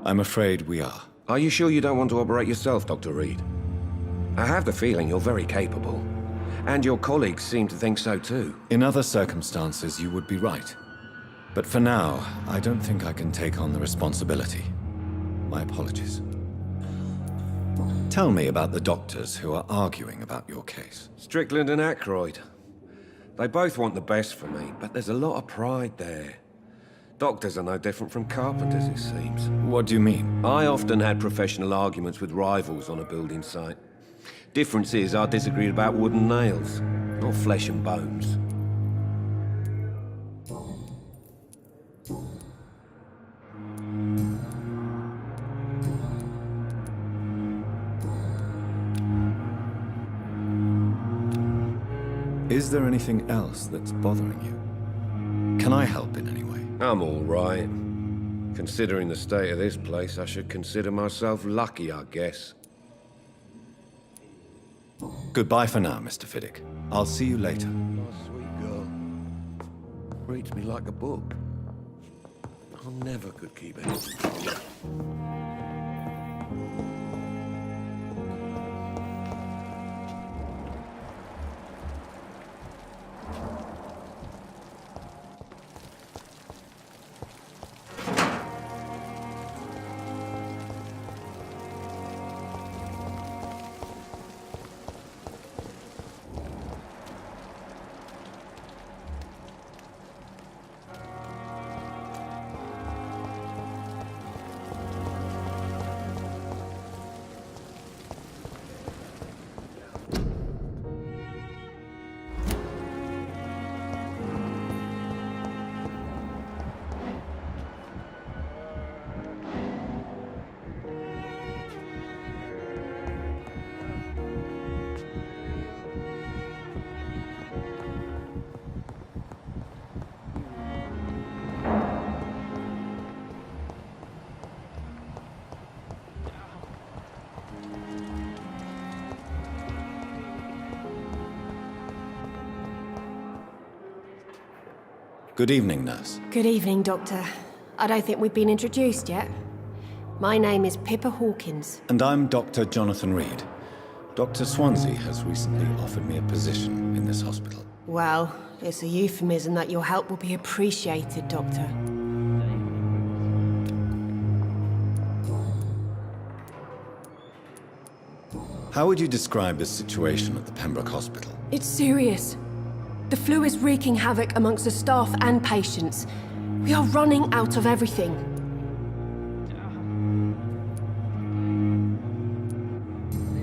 I'm afraid we are. Are you sure you don't want to operate yourself, Dr. Reid? I have the feeling you're very capable. And your colleagues seem to think so too. In other circumstances, you would be right. But for now, I don't think I can take on the responsibility. My apologies. Tell me about the doctors who are arguing about your case. Strickland and Aykroyd. They both want the best for me, but there's a lot of pride there. Doctors are no different from carpenters, it seems. What do you mean? I often had professional arguments with rivals on a building site. Difference is, I disagreed about wood and nails, not flesh and bones. Is there anything else that's bothering you? Can I help in any way? I'm all right. Considering the state of this place, I should consider myself lucky, I guess. Goodbye for now, Mr. Fiddick. I'll see you later. My sweet girl. Reads me like a book. I never could keep anything. Good evening, nurse. Good evening, Doctor. I don't think we've been introduced yet. My name is Pippa Hawkins. And I'm Dr. Jonathan Reid. Dr. Swansea has recently offered me a position in this hospital. Well, it's a euphemism that your help will be appreciated, Doctor. How would you describe the situation at the Pembroke Hospital? It's serious. The flu is wreaking havoc amongst the staff and patients. We are running out of everything.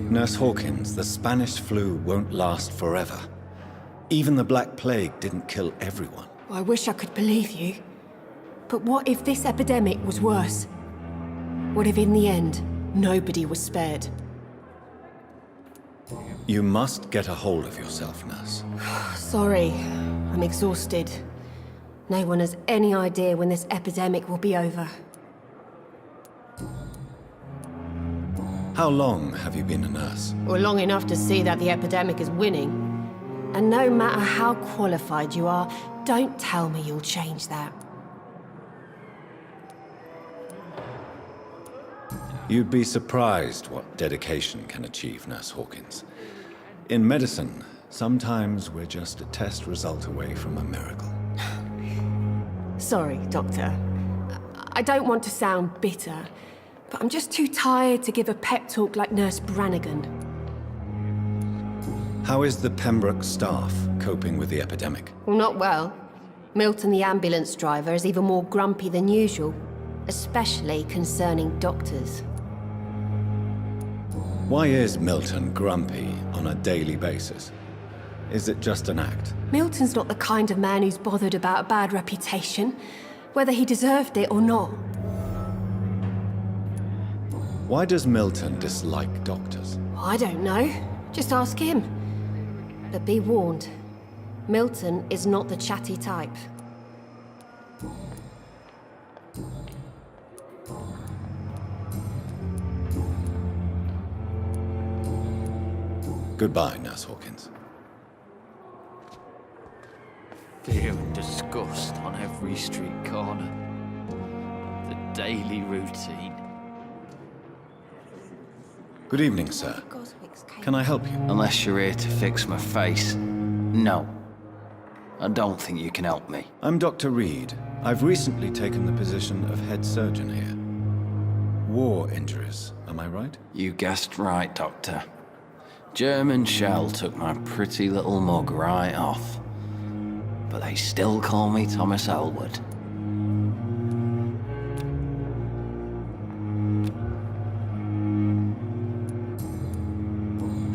Nurse Hawkins, the Spanish flu won't last forever. Even the Black Plague didn't kill everyone. I wish I could believe you. But what if this epidemic was worse? What if in the end, nobody was spared? You must get a hold of yourself, nurse. Sorry, I'm exhausted. No one has any idea when this epidemic will be over. How long have you been a nurse? Well, long enough to see that the epidemic is winning. And no matter how qualified you are, don't tell me you'll change that. You'd be surprised what dedication can achieve, Nurse Hawkins. In medicine, sometimes we're just a test result away from a miracle. Sorry, Doctor. I don't want to sound bitter, but I'm just too tired to give a pep talk like Nurse Brannigan. How is the Pembroke staff coping with the epidemic? Well, not well. Milton, the ambulance driver, is even more grumpy than usual, especially concerning doctors. Why is Milton grumpy on a daily basis? Is it just an act? Milton's not the kind of man who's bothered about a bad reputation, whether he deserved it or not. Why does Milton dislike doctors? I don't know. Just ask him. But be warned, Milton is not the chatty type. Goodbye, Nurse Hawkins. Fear and disgust on every street corner. The daily routine. Good evening, sir. Can I help you? Unless you're here to fix my face. No. I don't think you can help me. I'm Dr. Reid. I've recently taken the position of head surgeon here. War injuries, am I right? You guessed right, Doctor. German shell took my pretty little mug right off. But they still call me Thomas Elwood.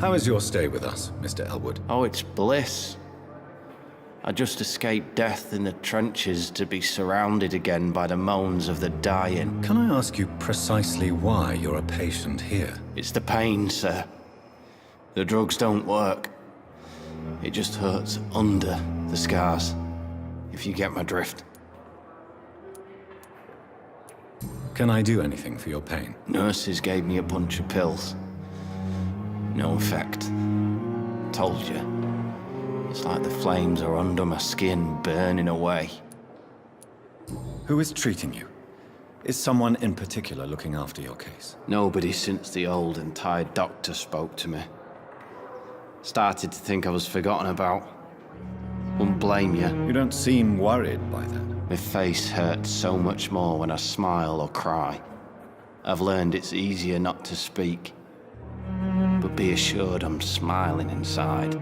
How is your stay with us, Mr. Elwood? Oh, it's bliss. I just escaped death in the trenches to be surrounded again by the moans of the dying. Can I ask you precisely why you're a patient here? It's the pain, sir. The drugs don't work. It just hurts under the scars, if you get my drift. Can I do anything for your pain? Nurses gave me a bunch of pills. No effect. Told you. It's like the flames are under my skin, burning away. Who is treating you? Is someone in particular looking after your case? Nobody since the old and tired doctor spoke to me. Started to think I was forgotten about. Wouldn't blame you. You don't seem worried by that. My face hurts so much more when I smile or cry. I've learned it's easier not to speak. But be assured I'm smiling inside.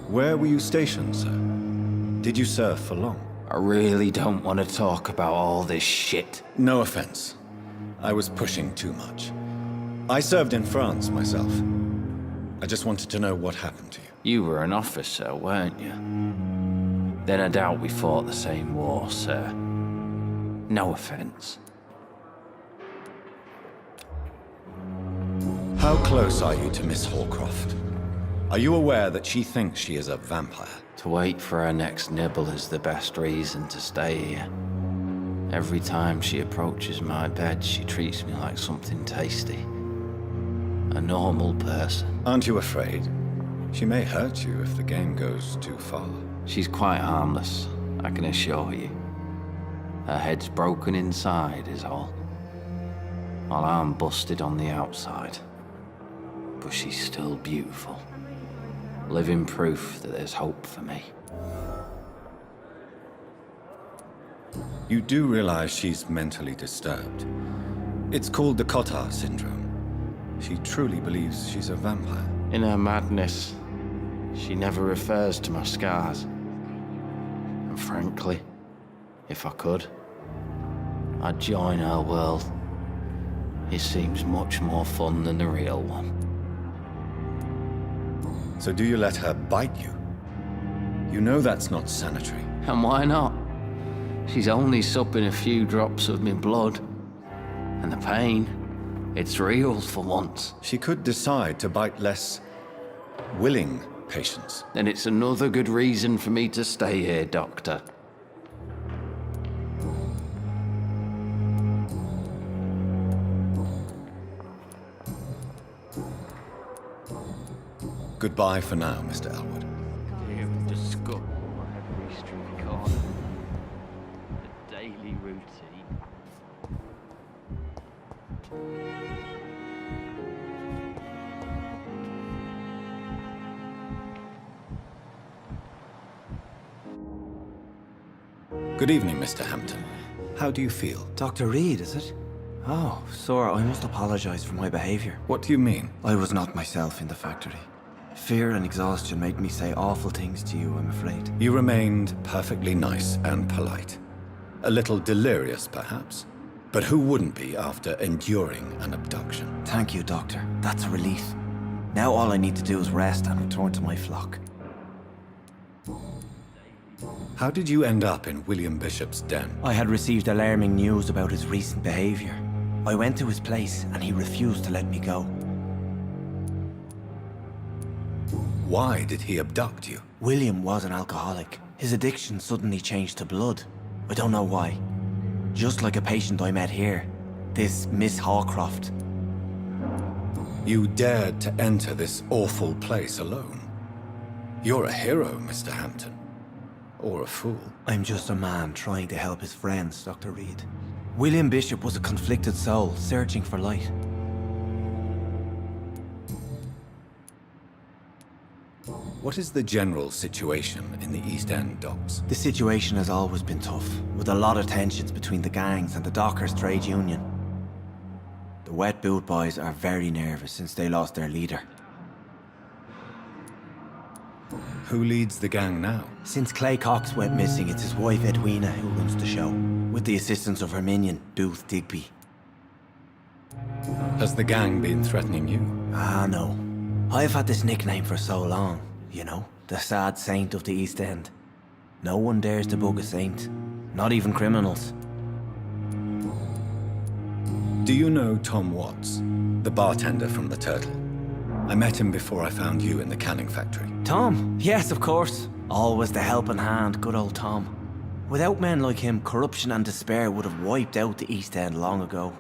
Where were you stationed, sir? Did you serve for long? I really don't want to talk about all this shit. No offense. I was pushing too much. I served in France myself. I just wanted to know what happened to you. You were an officer, weren't you? Then I doubt we fought the same war, sir. No offense. How close are you to Miss Hallcroft? Are you aware that she thinks she is a vampire? To wait for her next nibble is the best reason to stay here. Every time she approaches my bed, she treats me like something tasty. A normal person. Aren't you afraid? She may hurt you if the game goes too far. She's quite harmless, I can assure you. Her head's broken inside is all. While I'm busted on the outside. But she's still beautiful. Living proof that there's hope for me. You do realize she's mentally disturbed. It's called the Cotard syndrome. She truly believes she's a vampire. In her madness, she never refers to my scars. And frankly, if I could, I'd join her world. It seems much more fun than the real one. So do you let her bite you? You know that's not sanitary. And why not? She's only supping a few drops of my blood. And the pain, It's real for once. She could decide to bite less willing patients. Then it's another good reason for me to stay here, Doctor. Goodbye for now, Mr. Elwood. The skull on every street corner. The daily routine. Good evening, Mr. Hampton. How do you feel? Dr. Reid, is it? Oh, sir, I must apologize for my behavior. What do you mean? I was not myself in the factory. Fear and exhaustion made me say awful things to you, I'm afraid. You remained perfectly nice and polite. A little delirious, perhaps. But who wouldn't be after enduring an abduction? Thank you, Doctor. That's a relief. Now all I need to do is rest and return to my flock. How did you end up in William Bishop's den? I had received alarming news about his recent behavior. I went to his place and he refused to let me go. Why did he abduct you? William was an alcoholic. His addiction suddenly changed to blood. I don't know why. Just like a patient I met here. This Miss Hawcroft. You dared to enter this awful place alone. You're a hero, Mr. Hampton. Or a fool. I'm just a man trying to help his friends, Dr. Reid. William Bishop was a conflicted soul, searching for light. What is the general situation in the East End docks? The situation has always been tough, with a lot of tensions between the gangs and the dockers' trade union. The Wet Boot Boys are very nervous since they lost their leader. Who leads the gang now? Since Clay Cox went missing, it's his wife Edwina who runs the show, with the assistance of her minion, Booth Digby. Has the gang been threatening you? Ah, no. I've had this nickname for so long, you know, the sad saint of the East End. No one dares to bug a saint, not even criminals. Do you know Tom Watts, the bartender from the Turtle? I met him before I found you in the canning factory. Tom? Yes, of course. Always the helping hand, good old Tom. Without men like him, corruption and despair would have wiped out the East End long ago.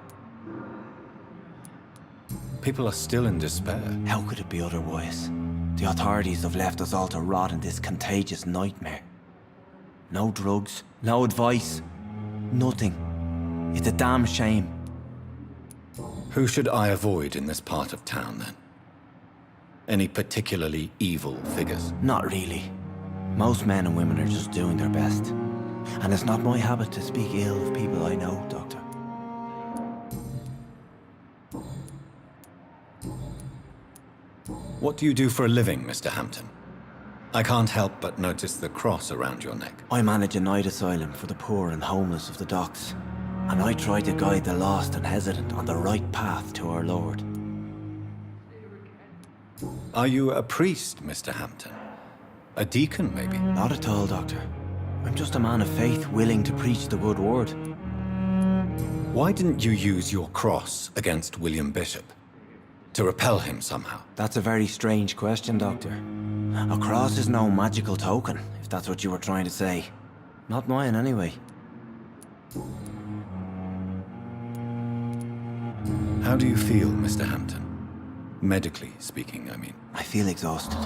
People are still in despair. How could it be otherwise? The authorities have left us all to rot in this contagious nightmare. No drugs, no advice, nothing. It's a damn shame. Who should I avoid in this part of town, then? Any particularly evil figures? Not really. Most men and women are just doing their best. And it's not my habit to speak ill of people I know, Doctor. What do you do for a living, Mr. Hampton? I can't help but notice the cross around your neck. I manage a night asylum for the poor and homeless of the docks. And I try to guide the lost and hesitant on the right path to our Lord. Are you a priest, Mr. Hampton? A deacon, maybe? Not at all, Doctor. I'm just a man of faith willing to preach the good word. Why didn't you use your cross against William Bishop? To repel him somehow? That's a very strange question, Doctor. A cross is no magical token, if that's what you were trying to say. Not mine, anyway. How do you feel, Mr. Hampton? Medically speaking, I mean. I feel exhausted.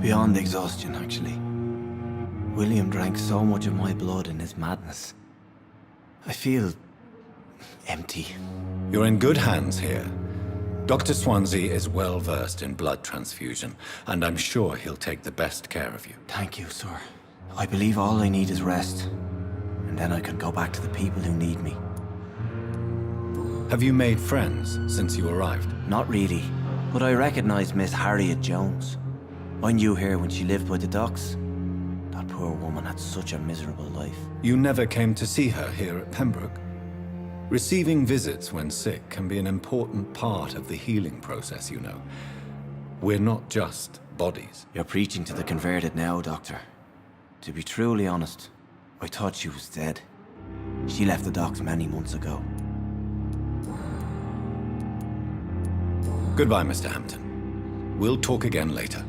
Beyond exhaustion, actually. William drank so much of my blood in his madness. I feel empty. You're in good hands here. Dr. Swansea is well versed in blood transfusion, and I'm sure he'll take the best care of you. Thank you, sir. I believe all I need is rest. And then I can go back to the people who need me. Have you made friends since you arrived? Not really, but I recognize Miss Harriet Jones. I knew her when she lived by the docks. That poor woman had such a miserable life. You never came to see her here at Pembroke? Receiving visits when sick can be an important part of the healing process, you know. We're not just bodies. You're preaching to the converted now, Doctor. To be truly honest, I thought she was dead. She left the docks many months ago. Goodbye, Mr. Hampton. We'll talk again later.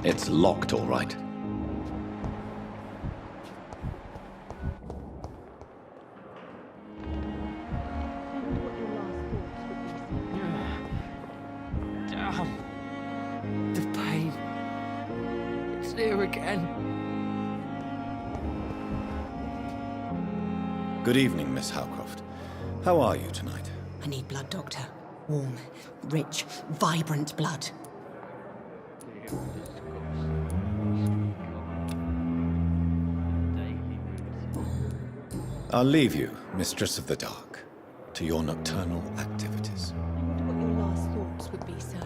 It's locked, all right. The pain. It's there again. Good evening, Miss Howcroft. How are you tonight? I need blood, Doctor. Warm, rich, vibrant blood. I'll leave you, Mistress of the Dark, to your nocturnal activities. What your last thoughts would be, sir?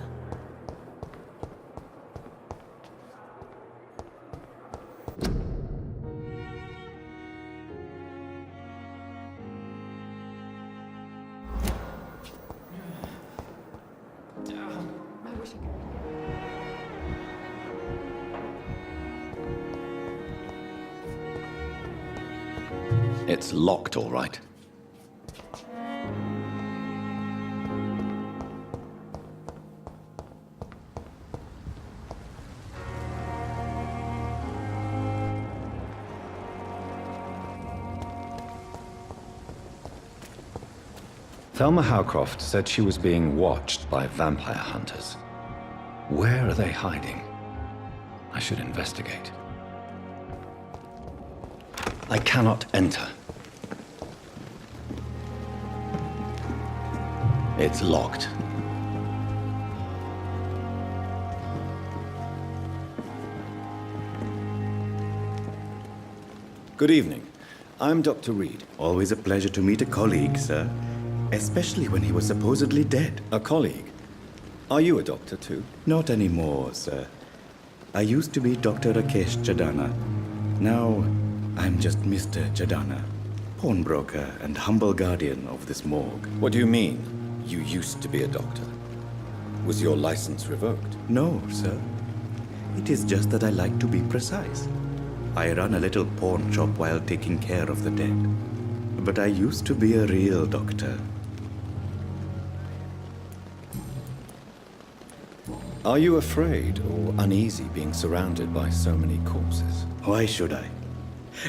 It's locked, all right. Thelma Howcroft said she was being watched by vampire hunters. Where are they hiding? I should investigate. I cannot enter. It's locked. Good evening. I'm Dr. Reid. Always a pleasure to meet a colleague, sir. Especially when he was supposedly dead. A colleague? Are you a doctor too? Not anymore, sir. I used to be Dr. Rakesh Chadana. Now, I'm just Mr. Chadana, pawnbroker and humble guardian of this morgue. What do you mean, you used to be a doctor? Was your license revoked? No, sir. It is just that I like to be precise. I run a little pawn shop while taking care of the dead. But I used to be a real doctor. Are you afraid or uneasy being surrounded by so many corpses? Why should I?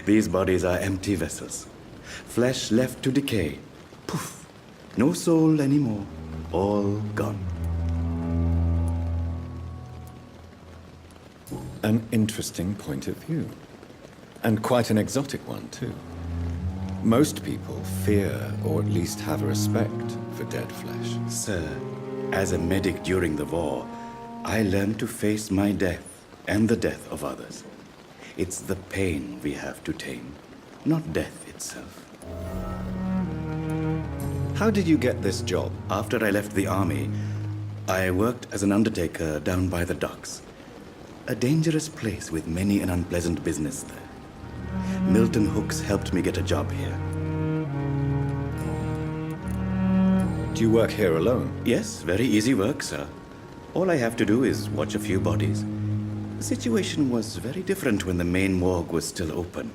These bodies are empty vessels. Flesh left to decay. Poof. No soul anymore. All gone. An interesting point of view. And quite an exotic one, too. Most people fear, or at least have a respect, for dead flesh. Sir, as a medic during the war, I learned to face my death and the death of others. It's the pain we have to tame, not death itself. How did you get this job? After I left the army, I worked as an undertaker down by the docks. A dangerous place with many an unpleasant business there. Milton Hooks helped me get a job here. Do you work here alone? Yes, very easy work, sir. All I have to do is watch a few bodies. The situation was very different when the main morgue was still open.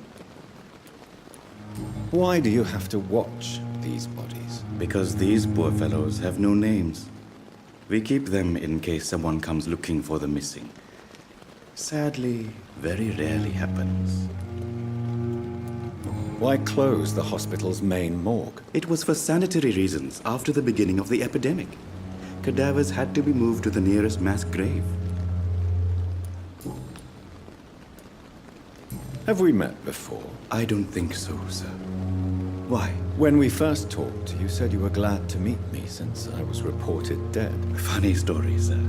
Why do you have to watch these bodies? Because these poor fellows have no names. We keep them in case someone comes looking for the missing. Sadly, very rarely happens. Why close the hospital's main morgue? It was for sanitary reasons after the beginning of the epidemic. Cadavers had to be moved to the nearest mass grave. Have we met before? I don't think so, sir. Why? When we first talked, you said you were glad to meet me since I was reported dead. Funny story, sir.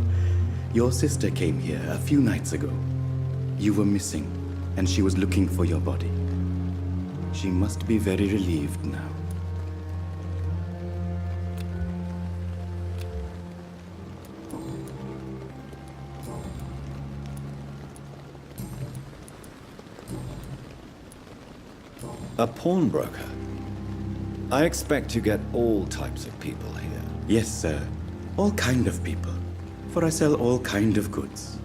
Your sister came here a few nights ago. You were missing, and she was looking for your body. She must be very relieved now. A pawnbroker? I expect you get all types of people here. Yes, sir. All kind of people. For I sell all kind of goods.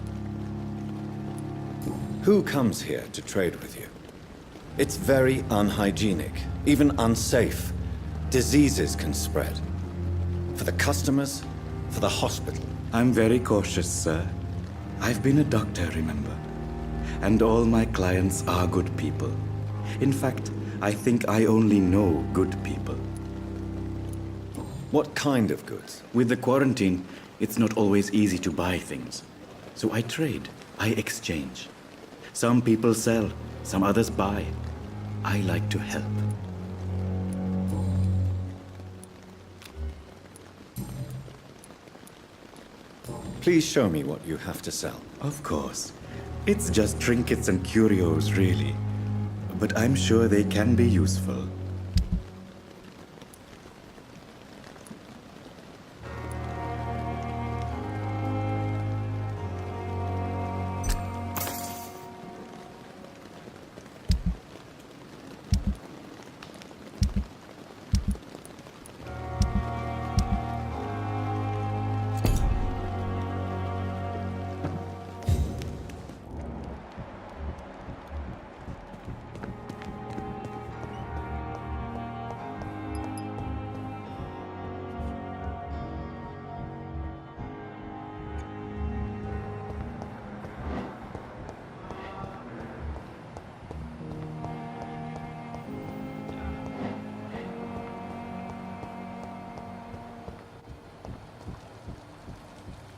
Who comes here to trade with you? It's very unhygienic, even unsafe. Diseases can spread. For the customers, for the hospital. I'm very cautious, sir. I've been a doctor, remember? And all my clients are good people. In fact, I think I only know good people. What kind of goods? With the quarantine, it's not always easy to buy things. So I trade, I exchange. Some people sell, some others buy. I like to help. Please show me what you have to sell. Of course. It's just trinkets and curios, really. But I'm sure they can be useful.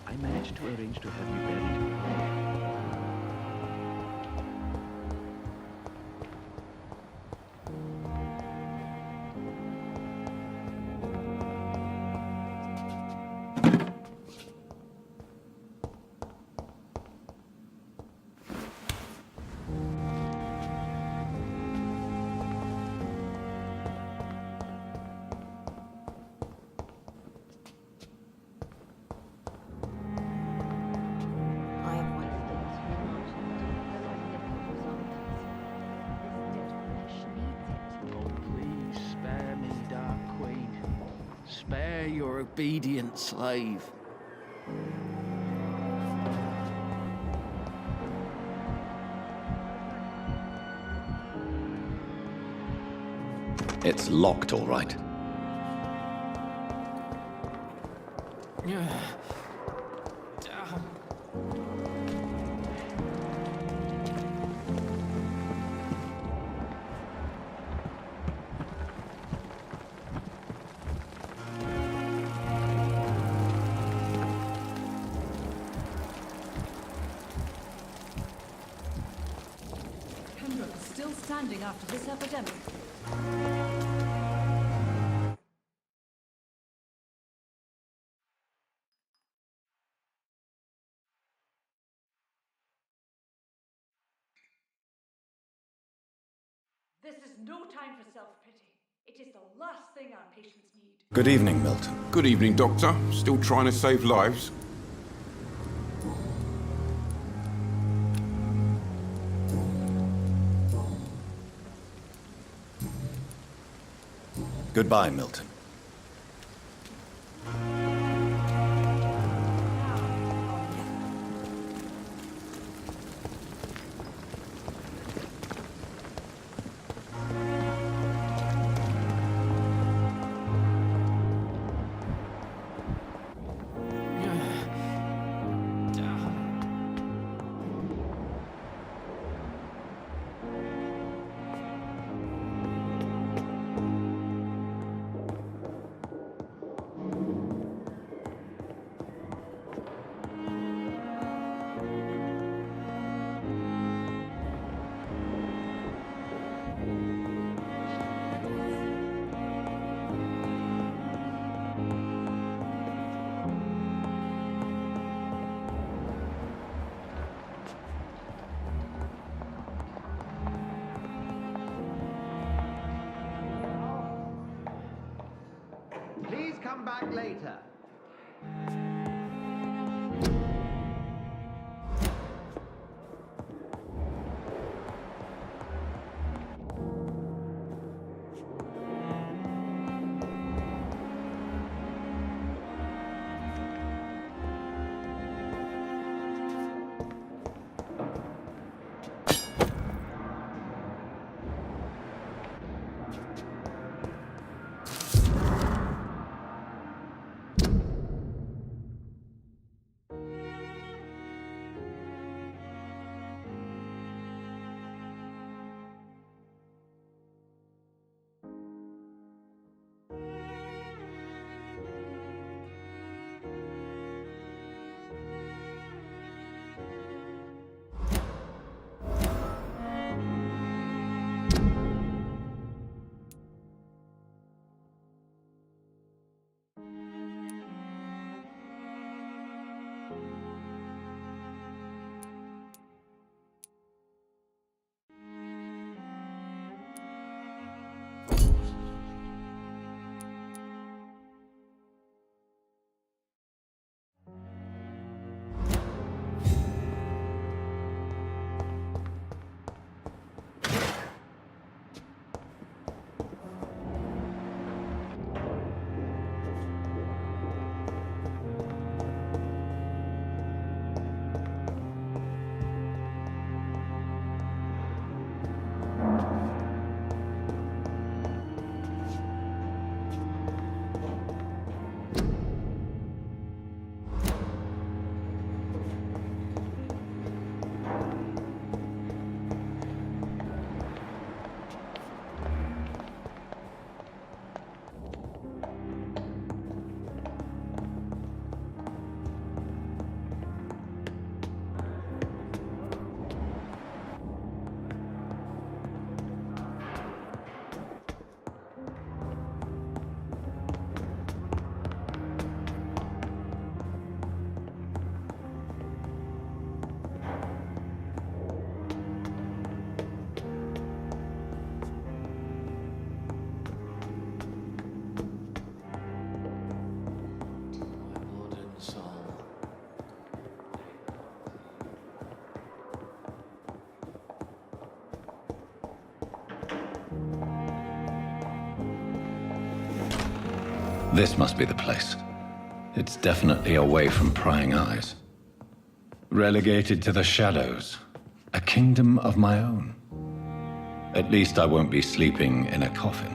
I managed to arrange to have you buried. Spare your obedient slave. It's locked, all right. Still standing after this epidemic. This is no time for self-pity. It is the last thing our patients need. Good evening, Milton. Good evening, Doctor. Still trying to save lives? Goodbye, Milton. Please come back later. This must be the place. It's definitely away from prying eyes. Relegated to the shadows. A kingdom of my own. At least I won't be sleeping in a coffin.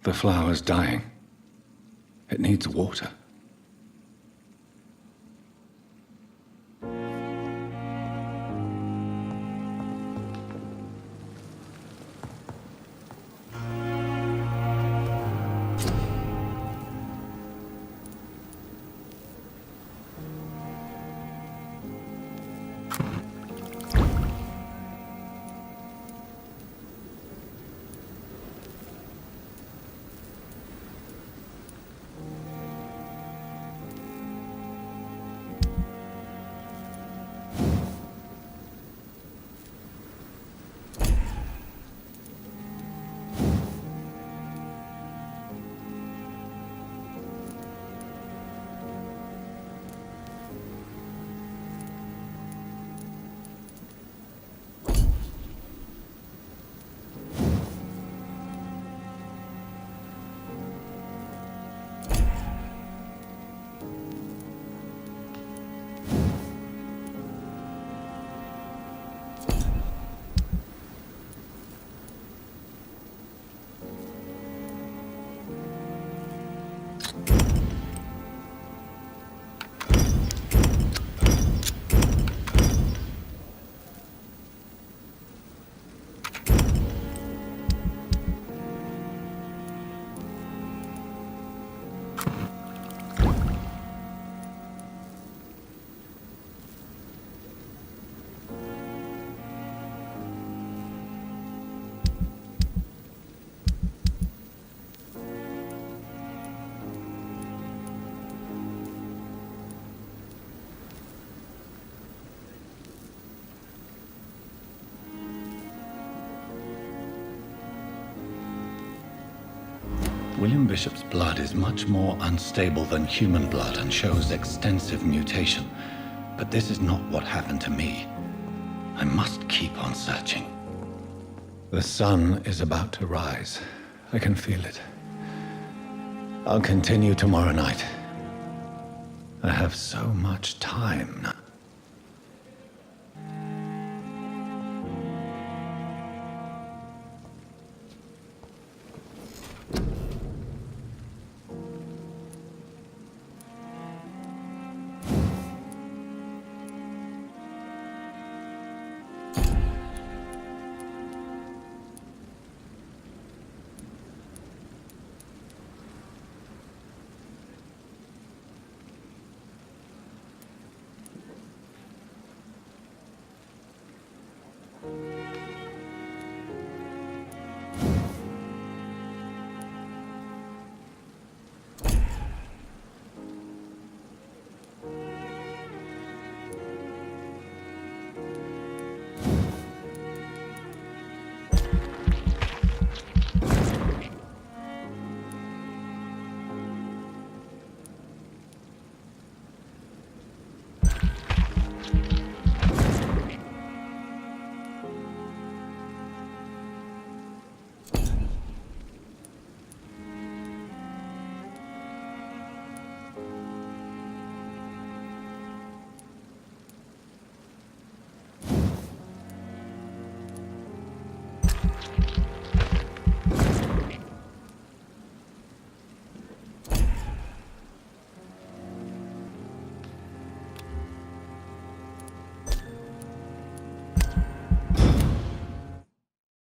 The flower's dying. It needs water. William Bishop's blood is much more unstable than human blood and shows extensive mutation. But this is not what happened to me. I must keep on searching. The sun is about to rise. I can feel it. I'll continue tomorrow night. I have so much time now.